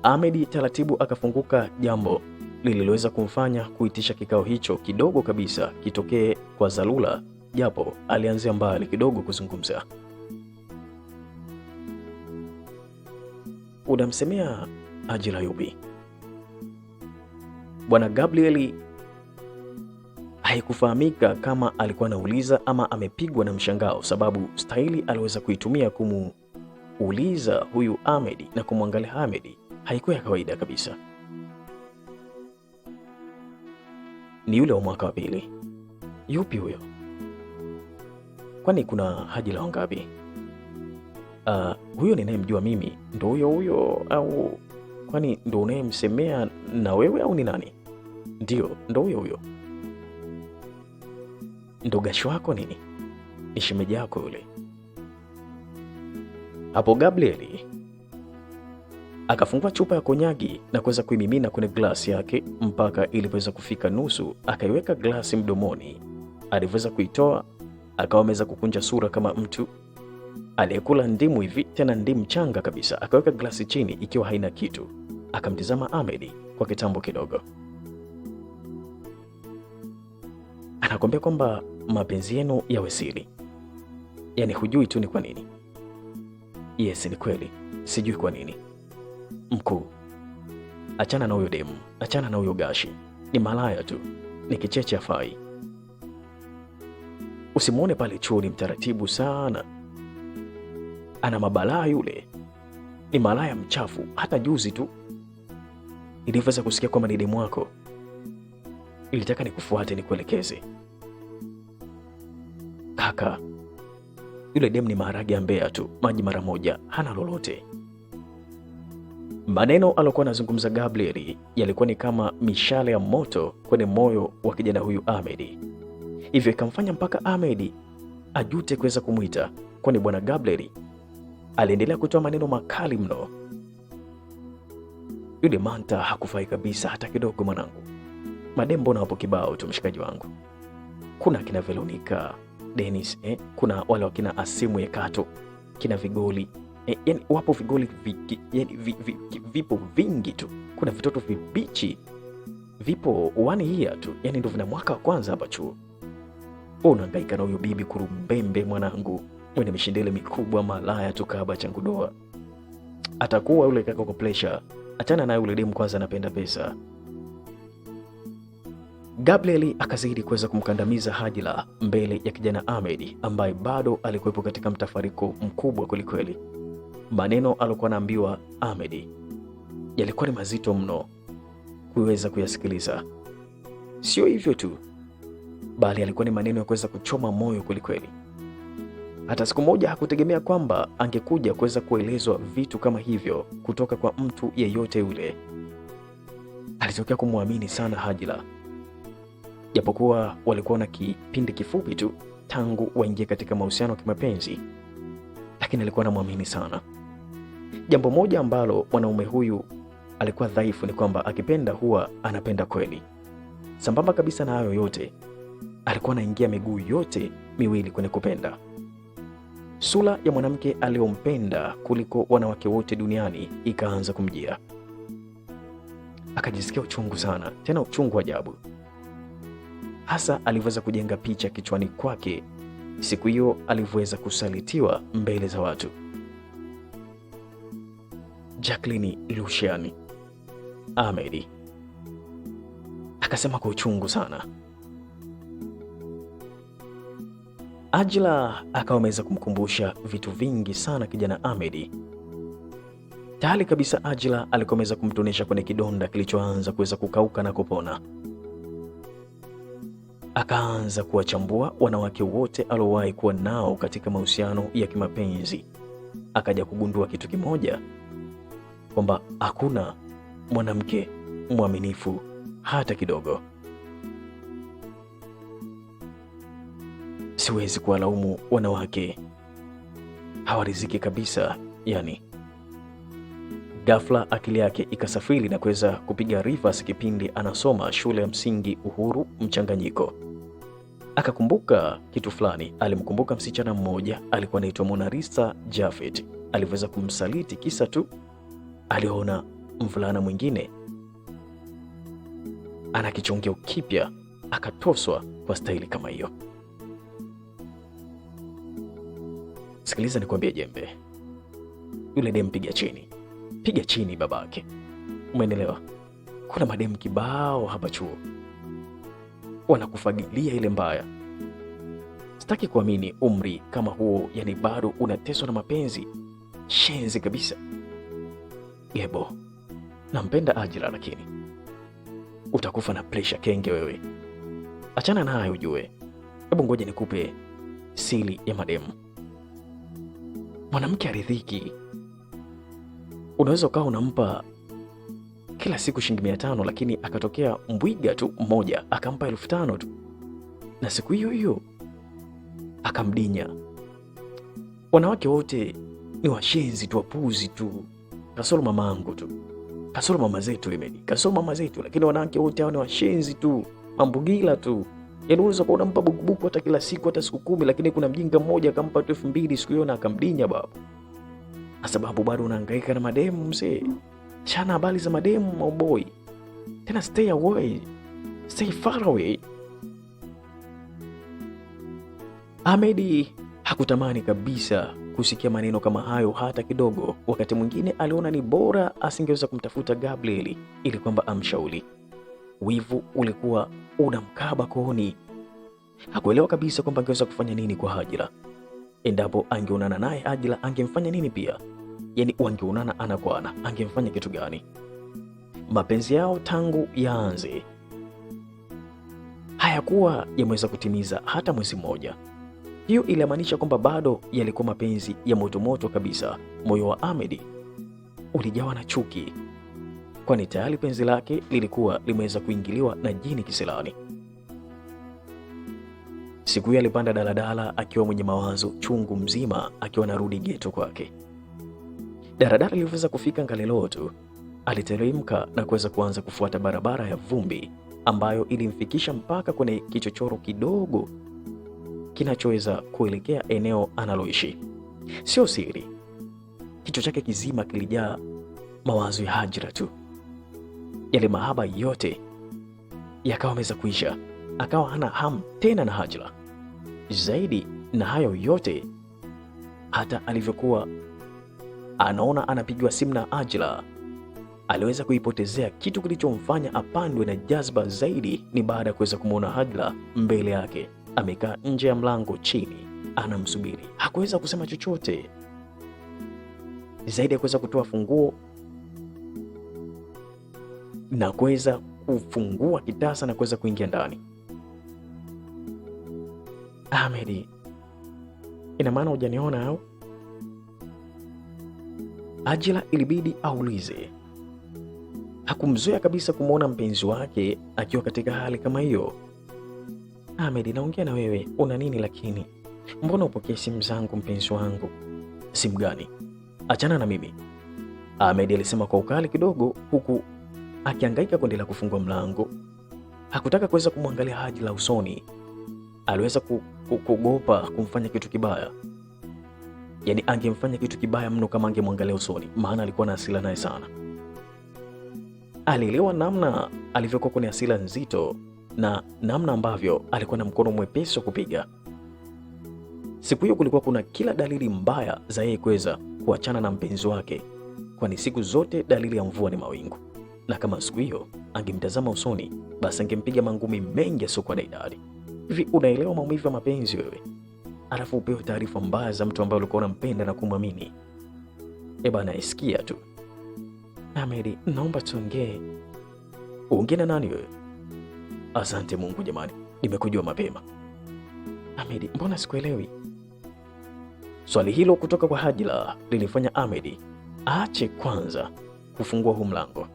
Ahmed taratibu akafunguka, jambo lililoweza kumfanya kuitisha kikao hicho kidogo kabisa kitokee kwa dharura, japo alianzia mbali kidogo kuzungumza. Unamsemea Ajira yupi? Bwana Gabriel haikufahamika kama alikuwa anauliza ama amepigwa na mshangao, sababu staili aliweza kuitumia kumuuliza huyu Ahmed na kumwangalia Ahmed haikuwa ya kawaida kabisa. Ni yule wa mwaka wa pili. Yupi huyo? Kwani kuna Hajira wangapi? Huyo ninayemjua mimi ndo huyo au kwani ndo unayemsemea na wewe au ni nani? Ndio, ndo huyo. Ndo gashi wako nini? Ni shemeji yako yule. Hapo Gabriel akafungua chupa ya konyagi na kuweza kuimimina kwenye glasi yake mpaka ilipoweza kufika nusu, akaiweka glasi mdomoni. Aliweza kuitoa, akawa ameweza kukunja sura kama mtu aliyekula ndimu hivi, tena ndimu changa kabisa. Akaweka glasi chini ikiwa haina kitu, akamtizama Ahmed kwa kitambo kidogo. Anakwambia kwamba mapenzi yenu yawe siri, yaani hujui tu ni kwa nini? Yes, ni kweli, sijui kwa nini. Mkuu, achana na huyo demu, achana na huyo gashi, ni malaya tu, ni kicheche afai. Usimuone pale chuo, ni mtaratibu sana, ana mabalaa yule, ni malaya mchafu. Hata juzi tu niliweza kusikia kwamba ni demu wako, ilitaka nikufuate nikuelekeze. Kaka, yule demu ni maharage ya Mbeya tu, maji mara moja, hana lolote. Maneno aliokuwa anazungumza Gabriel yalikuwa ni kama mishale ya moto kwenye moyo wa kijana huyu Ahmed, hivyo ikamfanya mpaka Ahmed ajute kuweza kumwita, kwani bwana Gabriel aliendelea kutoa maneno makali mno. Yule Manta hakufai kabisa hata kidogo mwanangu. Madembo na hapo kibao tu mshikaji wangu. Kuna kina Veronica, Dennis, kuna wale wakina Asimu Ekato, kina Vigoli, yani wapo Vigoli yani vipo vingi tu. kuna vitoto vibichi vipo 1 year tu, yani ndio vina mwaka wa kwanza hapa chuo. Unahangaika na huyo bibi kurumbembe mwanangu, mwenye mishindele mikubwa, malaya tu kaba changu doa. Atakuwa yule kaka kwa pressure. Achana naye yule demu kwanza, anapenda pesa. Gabriel akazidi kuweza kumkandamiza Hajila mbele ya kijana Ahmed ambaye bado alikuwepo katika mtafariko mkubwa kwelikweli. Maneno alikuwa anaambiwa Ahmed yalikuwa ni mazito mno kuweza kuyasikiliza. Sio hivyo tu, bali alikuwa ni maneno ya kuweza kuchoma moyo kwelikweli. Hata siku moja hakutegemea kwamba angekuja kuweza kuelezwa vitu kama hivyo kutoka kwa mtu yeyote yule. Alitokea kumwamini sana Hajila, japokuwa walikuwa na kipindi kifupi tu tangu waingie katika mahusiano ya kimapenzi, lakini alikuwa anamwamini sana. Jambo moja ambalo mwanaume huyu alikuwa dhaifu ni kwamba akipenda huwa anapenda kweli. Sambamba kabisa na hayo yote, alikuwa anaingia miguu yote miwili kwenye kupenda. Sura ya mwanamke aliyompenda kuliko wanawake wote duniani ikaanza kumjia. Akajisikia uchungu sana, tena uchungu ajabu. Hasa alivyoweza kujenga picha kichwani kwake siku hiyo alivyoweza kusalitiwa mbele za watu. Jacqueline Lucian Ahmed akasema kwa uchungu sana. Ajila akawa ameweza kumkumbusha vitu vingi sana kijana Ahmed. Tayari kabisa Ajila alikuwa ameweza kumtonesha kwenye kidonda kilichoanza kuweza kukauka na kupona. Akaanza kuwachambua wanawake wote aliowahi kuwa nao katika mahusiano ya kimapenzi. Akaja kugundua kitu kimoja, kwamba hakuna mwanamke mwaminifu hata kidogo. Siwezi kuwalaumu wanawake, hawariziki kabisa yani. Ghafla akili yake ikasafiri na kuweza kupiga reverse kipindi anasoma shule ya msingi Uhuru Mchanganyiko. Akakumbuka kitu fulani. Alimkumbuka msichana mmoja alikuwa anaitwa Monalisa Jafet, aliweza kumsaliti kisa tu aliona mvulana mwingine ana kichongeo kipya, akatoswa kwa staili kama hiyo. Sikiliza nikwambie jembe, yule dem piga chini. Piga chini babake. Umeelewa? Kuna mademu kibao hapa chuo wanakufagilia ile mbaya. Sitaki kuamini umri kama huo, yani bado unateswa na mapenzi. Shenzi kabisa. Gebo, nampenda Ajira lakini utakufa na pressure kenge wewe. Achana naye ujue. Hebu ngoja nikupe siri ya mademu. Mwanamke aridhiki. Unaweza ukawa unampa kila siku shilingi 500, lakini akatokea mbwiga tu mmoja akampa 5,000 tu, na siku hiyo hiyo akamdinya. Wanawake wote ni washenzi tu, wapuzi tu, kasoro mamangu tu, kasoro mama zetu Emedi, kasoro mama zetu. Lakini wanawake wote hao ni washenzi tu, mambugila tu. Yaani unaweza kuwa unampa bukubuku hata kila siku, hata siku 10, lakini kuna mjinga mmoja akampa 2,000 siku hiyo na akamdinya babu. Kwa sababu bado unahangaika na mademu mzee. Chana habari za mademu mauboi. Tena stay away. Stay far away. Ahmed hakutamani kabisa kusikia maneno kama hayo hata kidogo. Wakati mwingine aliona ni bora asingeweza kumtafuta Gabriel ili kwamba amshauri. Wivu ulikuwa unamkaba kooni. Hakuelewa kabisa kwamba angeweza kufanya nini kwa Hajira. Endapo angeonana naye Hajira angemfanya nini pia? Yaani wangeonana ana kwa ana, angemfanya kitu gani? Mapenzi yao tangu yaanze hayakuwa yameweza kutimiza hata mwezi mmoja. Hiyo ilimaanisha kwamba bado yalikuwa mapenzi ya motomoto kabisa. Moyo wa Ahmed ulijawa na chuki, kwani tayari penzi lake lilikuwa limeweza kuingiliwa na jini kisilani. Siku hiyo alipanda daladala akiwa mwenye mawazo chungu mzima, akiwa narudi geto kwake. Daladala iliweza kufika Ngalelo tu, aliteremka na kuweza kuanza kufuata barabara ya vumbi ambayo ilimfikisha mpaka kwenye kichochoro kidogo kinachoweza kuelekea eneo analoishi. Sio siri, kichwa chake kizima kilijaa mawazo ya Hajira tu. yale mahaba yote yakawa ameweza kuisha, akawa hana hamu tena na Hajla. Zaidi na hayo yote, hata alivyokuwa anaona anapigiwa simu na Hajla, aliweza kuipotezea. Kitu kilichomfanya apandwe na jazba zaidi ni baada ya kuweza kumwona Hajla mbele yake amekaa nje ya mlango chini anamsubiri. Hakuweza kusema chochote zaidi ya kuweza kutoa funguo na kuweza kufungua kitasa na kuweza kuingia ndani. Ahmed, ina maana hujaniona au? Hajla ilibidi aulize. Hakumzoea kabisa kumwona mpenzi wake akiwa katika hali kama hiyo. Ahmed, naongea na wewe, una nini lakini? Mbona upokee simu zangu mpenzi wangu? Simu gani? Achana na mimi, Ahmed alisema kwa ukali kidogo, huku akihangaika kuendelea kufungua mlango. Hakutaka kuweza kumwangalia Hajla usoni. Aliweza kuogopa kumfanya kitu kibaya. Yaani angemfanya kitu kibaya mno kama angemwangalia usoni, maana alikuwa na hasira naye sana. Alielewa namna alivyokuwa kwenye hasira nzito na namna ambavyo alikuwa na mkono mwepesi wa kupiga. Siku hiyo kulikuwa kuna kila dalili mbaya za yeye kuweza kuachana na mpenzi wake, kwani siku zote dalili ya mvua ni mawingu, na kama siku hiyo angemtazama usoni, basi angempiga mangumi mengi yasiokuwa na idadi. Hivi unaelewa maumivu ya mapenzi wewe? Alafu upewe taarifa mbaya za mtu ambaye ulikuwa unampenda na kumwamini. Bana, isikia tu. Ahmed, naomba tuongee. Uongee na nani wewe? Asante Mungu jamani, nimekujua mapema. Ahmed, mbona sikuelewi? Swali hilo kutoka kwa Hajla lilifanya Ahmed aache kwanza kufungua huu mlango.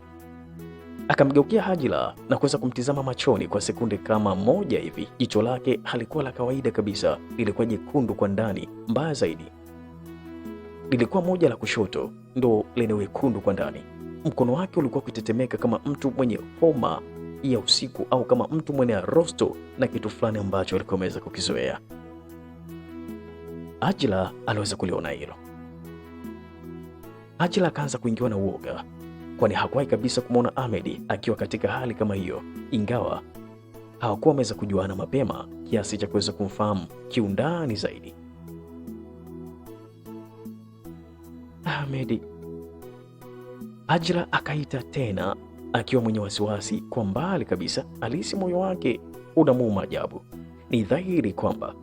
Akamgeukia Hajla na kuweza kumtizama machoni kwa sekunde kama moja hivi. Jicho lake halikuwa la kawaida kabisa, lilikuwa jekundu kwa ndani. Mbaya zaidi, lilikuwa moja la kushoto ndo lenye wekundu kwa ndani. Mkono wake ulikuwa ukitetemeka kama mtu mwenye homa ya usiku au kama mtu mwenye arosto na kitu fulani ambacho alikuwa ameweza kukizoea. Hajla aliweza kuliona hilo. Hajla akaanza kuingiwa na uoga, kwani hakuwahi kabisa kumwona Ahmed akiwa katika hali kama hiyo, ingawa hawakuwa wameweza kujuana mapema kiasi cha kuweza kumfahamu kiundani zaidi. Ahmed, Hajla akaita tena akiwa mwenye wasiwasi. Kwa mbali kabisa alihisi moyo wake unamuuma ajabu. Ni dhahiri kwamba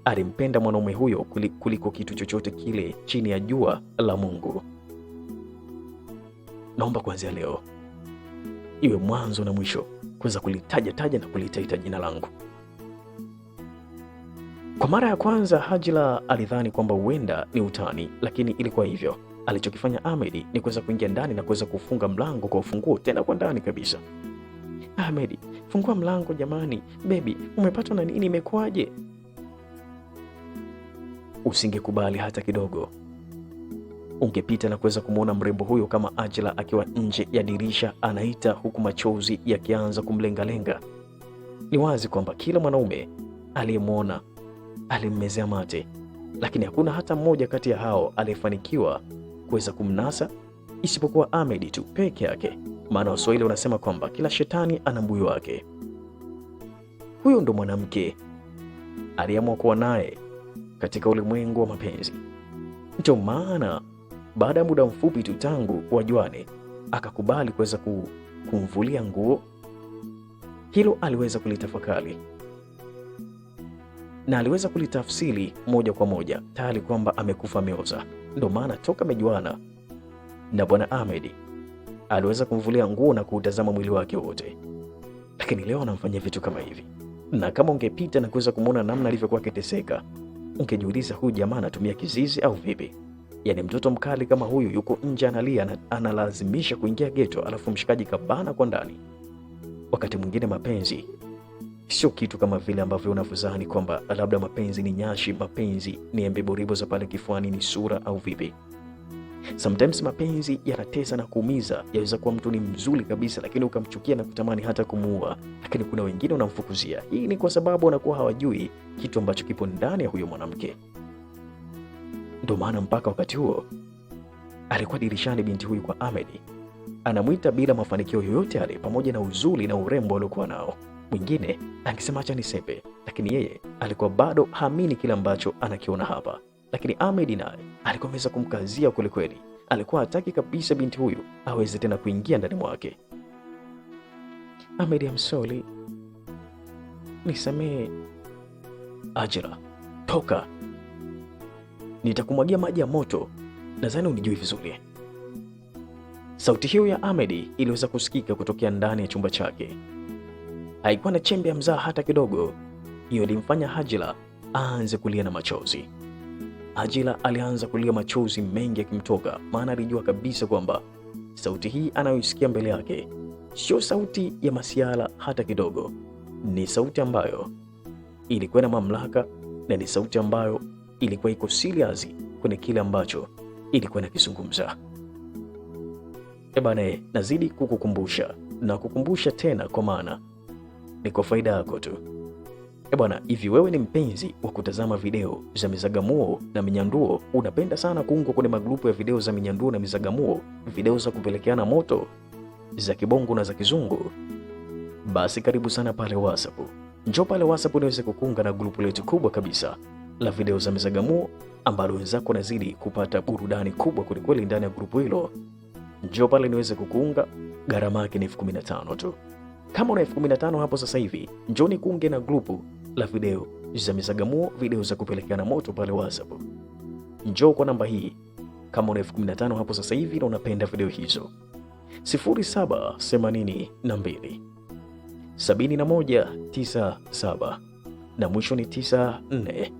alimpenda mwanaume huyo kuliko kitu chochote kile chini ya jua la Mungu. Naomba kuanzia leo iwe mwanzo na mwisho kuweza kulitaja na kulitaita jina langu. Kwa mara ya kwanza Hajla alidhani kwamba huenda ni utani, lakini ilikuwa hivyo. Alichokifanya Ahmed ni kuweza kuingia ndani na kuweza kufunga mlango kwa ufunguo, tena kwa ndani kabisa. Ahmed, fungua mlango jamani. Baby, umepatwa na nini? Imekuwaje? Usingekubali hata kidogo. Ungepita na kuweza kumwona mrembo huyo kama Hajla akiwa nje ya dirisha anaita, huku machozi yakianza kumlengalenga. Ni wazi kwamba kila mwanaume aliyemwona alimmezea mate, lakini hakuna hata mmoja kati ya hao aliyefanikiwa kuweza kumnasa isipokuwa Ahmed tu peke yake, maana Waswahili wanasema kwamba kila shetani ana mbuyu wake. Huyo ndo mwanamke aliamua kuwa naye katika ulimwengu wa mapenzi. Ndio maana baada ya muda mfupi tu tangu wajuane, akakubali kuweza kumvulia nguo. Hilo aliweza kulitafakari na aliweza kulitafsiri moja kwa moja tayari kwamba amekufa ameoza. Ndio maana toka amejuana na bwana Ahmed aliweza kumvulia nguo na kuutazama mwili wake wote, lakini leo anamfanyia vitu kama hivi. Na kama ungepita na kuweza kumwona namna alivyokuwa akiteseka, ungejiuliza huyu jamaa anatumia kizizi au vipi? Yaani mtoto mkali kama huyu yuko nje analia, analazimisha kuingia geto, alafu mshikaji kabana kwa ndani. Wakati mwingine mapenzi sio kitu kama vile ambavyo unavyozani kwamba labda mapenzi ni nyashi, mapenzi ni embe boribo za pale kifuani, ni sura au vipi. Sometimes mapenzi yanatesa na kuumiza. Yaweza kuwa mtu ni mzuri kabisa, lakini ukamchukia na kutamani hata kumuua, lakini kuna wengine unamfukuzia. Hii ni kwa sababu wanakuwa hawajui kitu ambacho kipo ndani ya huyo mwanamke. Ndio maana mpaka wakati huo alikuwa dirishani binti huyu kwa Ahmed, anamwita bila mafanikio yoyote yale, pamoja na uzuri na urembo aliokuwa nao. Mwingine angesema acha nisepe, lakini yeye alikuwa bado haamini kile ambacho anakiona hapa. Lakini Ahmed naye alikuwa ameweza kumkazia kwelikweli. Alikuwa hataki kabisa binti huyu aweze tena kuingia ndani mwake. Ahmed, I'm sorry, nisamehe. Ajira, toka, nitakumwagia maji ya moto, nadhani unijui vizuri. Sauti hiyo ya Ahmed iliweza kusikika kutokea ndani ya chumba chake. Haikuwa na chembe ya mzaha hata kidogo. Hiyo ilimfanya Hajila aanze kulia na machozi. Hajila alianza kulia, machozi mengi yakimtoka, maana alijua kabisa kwamba sauti hii anayoisikia mbele yake sio sauti ya masiala hata kidogo. Ni sauti ambayo ilikuwa na mamlaka, na ni sauti ambayo ilikuwa iko serious kwenye kile ambacho ilikuwa inakizungumza. Bana, nazidi kukukumbusha na kukumbusha tena, kwa maana ni kwa faida yako tu. Bwana, hivi wewe ni mpenzi wa kutazama video za mizagamuo na minyanduo? Unapenda sana kuungwa kwenye magrupu ya video za minyanduo na mizagamuo, video za kupelekeana moto za kibongo na za kizungu? Basi karibu sana pale WhatsApp. Njoo pale WhatsApp unaweza kukunga na grupu letu kubwa kabisa la video za mizagamuo, ambalo wenzako wanazidi kupata burudani kubwa kwelikweli ndani ya grupu hilo. Njoo pale niweze kukuunga, gharama yake ni 15,000 tu. Kama una 15,000 hapo sasa hivi, njoni kuunge na grupu la video za mizagamuo, video za kupelekeana moto pale WhatsApp. Njoo kwa namba hii kama una 15,000 hapo sasa hivi na unapenda video hizo, 0782 7197 na mwisho ni 94.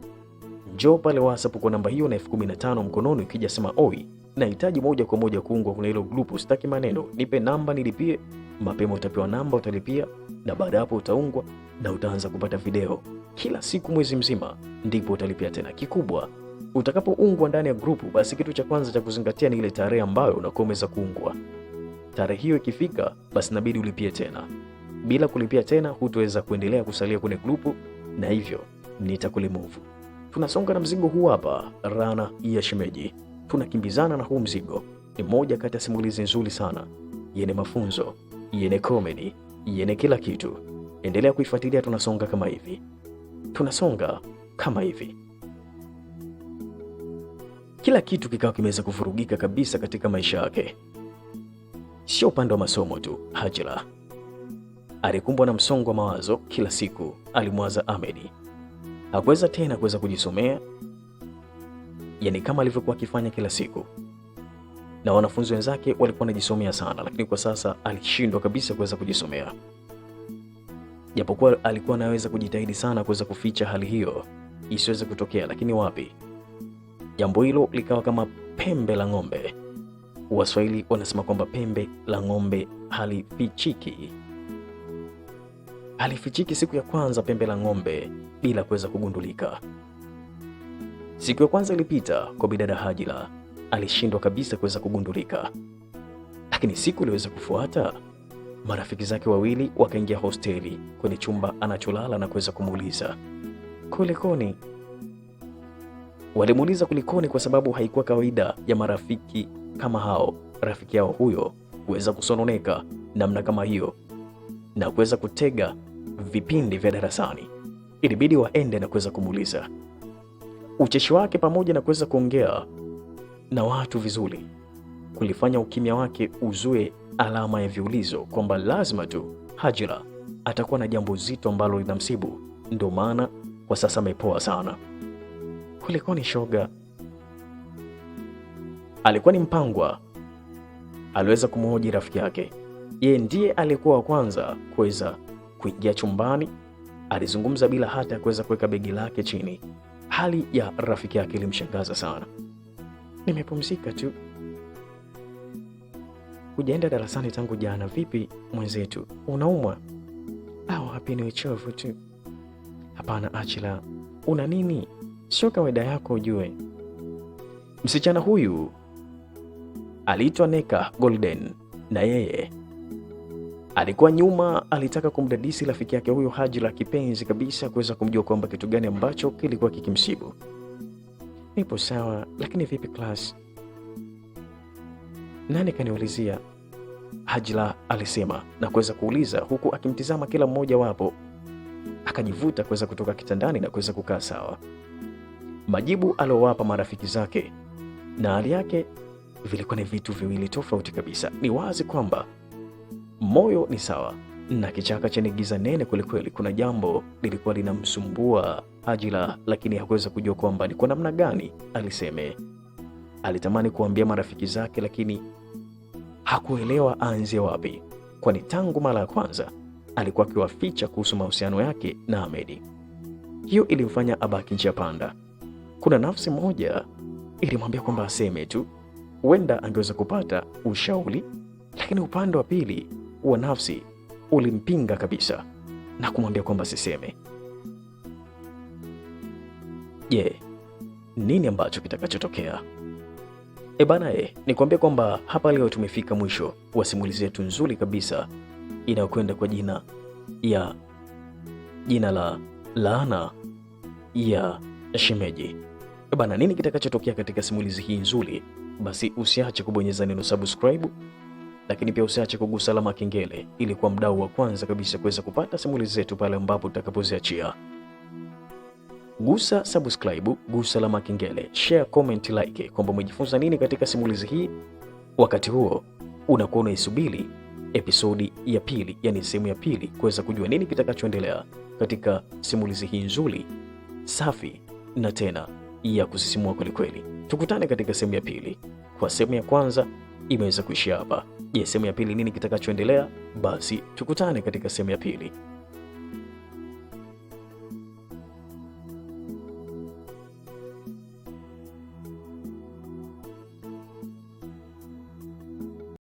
Njoo pale WhatsApp kwa namba hiyo na 15,000 mkononi. Ukija sema oi, nahitaji moja kwa moja kuungwa kwenye hilo grupu, sitaki maneno, nipe namba nilipie. Mapema utapewa namba, utalipia, na baada hapo utaungwa na utaanza kupata video kila siku mwezi mzima, ndipo utalipia tena. Kikubwa, utakapoungwa ndani ya grupu, basi kitu cha kwanza cha kuzingatia ni ile tarehe ambayo unakuwa umeweza kuungwa. Tarehe hiyo ikifika, basi inabidi ulipie tena. Bila kulipia tena, hutaweza kuendelea kusalia kwenye grupu, na hivyo nitakulimove. Tunasonga na mzigo huu hapa, Rana ya Shemeji. Tunakimbizana na huu mzigo. Ni moja kati ya simulizi nzuri sana, yenye mafunzo, yenye comedy, yenye kila kitu. Endelea kuifuatilia. Tunasonga kama hivi. Kila kitu kikawa kimeweza kuvurugika kabisa katika maisha yake, sio upande wa masomo tu. Hajila alikumbwa na msongo wa mawazo kila siku. Alimwaza Ahmed, hakuweza tena kuweza kujisomea, yani kama alivyokuwa akifanya kila siku, na wanafunzi wenzake walikuwa wanajisomea sana, lakini kwa sasa alishindwa kabisa kuweza kujisomea. Japokuwa alikuwa anaweza kujitahidi sana kuweza kuficha hali hiyo isiweze kutokea, lakini wapi, jambo hilo likawa kama pembe la ng'ombe. Waswahili wanasema kwamba pembe la ng'ombe halifichiki. Halifichiki siku ya kwanza pembe la ng'ombe bila kuweza kugundulika. Siku ya kwanza ilipita kwa bidada Hajila, alishindwa kabisa kuweza kugundulika. Lakini siku iliweza kufuata, marafiki zake wawili wakaingia hosteli kwenye chumba anacholala na kuweza kumuuliza kulikoni. Walimuuliza kulikoni kwa sababu haikuwa kawaida ya marafiki kama hao, rafiki yao huyo kuweza kusononeka namna kama hiyo na kuweza kutega vipindi vya darasani. Ilibidi waende na kuweza kumuuliza. Ucheshi wake pamoja na kuweza kuongea na watu vizuri kulifanya ukimya wake uzue alama ya viulizo kwamba lazima tu Hajila atakuwa na jambo zito ambalo linamsibu. Ndio maana kwa sasa amepoa sana. Kulikoni shoga? Alikuwa ni Mpangwa. Aliweza kumhoji rafiki yake. Yeye ndiye alikuwa wa kwanza kuweza kuingia chumbani. Alizungumza bila hata kuweza kuweka begi lake chini. Hali ya rafiki yake ilimshangaza sana. Nimepumzika tu. Hujaenda darasani tangu jana. Vipi mwenzetu, unaumwa au hapi ni uchovu tu? Hapana Achila, una nini? Sio kawaida yako ujue. Msichana huyu aliitwa Neka Golden, na yeye alikuwa nyuma, alitaka kumdadisi rafiki yake huyo Hajila kipenzi kabisa, kuweza kumjua kwamba kitu gani ambacho kilikuwa kikimsibu. Nipo sawa, lakini vipi class? Nani kaniulizia? Hajla alisema na kuweza kuuliza huku akimtizama kila mmoja wapo. Akajivuta kuweza kutoka kitandani na kuweza kukaa sawa. Majibu aliowapa marafiki zake na hali yake vilikuwa ni vitu viwili tofauti kabisa. Ni wazi kwamba moyo ni sawa na kichaka chenye giza nene kwelikweli. Kuna jambo lilikuwa linamsumbua Hajla, lakini hakuweza kujua kwamba ni kwa namna gani aliseme. Alitamani kuambia marafiki zake, lakini hakuelewa aanzie wapi, kwani tangu mara ya kwanza alikuwa akiwaficha kuhusu mahusiano yake na Ahmed. Hiyo ilimfanya abaki njia panda. Kuna nafsi moja ilimwambia kwamba aseme tu, huenda angeweza kupata ushauri, lakini upande wa pili wa nafsi ulimpinga kabisa na kumwambia kwamba siseme. Je, nini ambacho kitakachotokea? Nikwambia kwamba hapa leo tumefika mwisho wa simulizi yetu nzuri kabisa inayokwenda kwa jina la Laana ya Shemeji. Nini kitakachotokea katika simulizi hii nzuri? Basi usiache kubonyeza neno subscribe, lakini pia usiache kugusa alama kengele ili kuwa mdau wa kwanza kabisa kuweza kupata simulizi zetu pale ambapo tutakapoziachia. Gusa subscribe, gusa alama kengele, share, comment, like kwamba umejifunza nini katika simulizi hii. Wakati huo unakuwa unaisubiri episodi ya pili, yani sehemu ya pili, kuweza kujua nini kitakachoendelea katika simulizi hii nzuri, safi na tena ya kusisimua kwelikweli. Tukutane katika sehemu ya pili. Kwa sehemu ya kwanza imeweza kuishia hapa. Je, sehemu ya pili nini kitakachoendelea? Basi tukutane katika sehemu ya pili.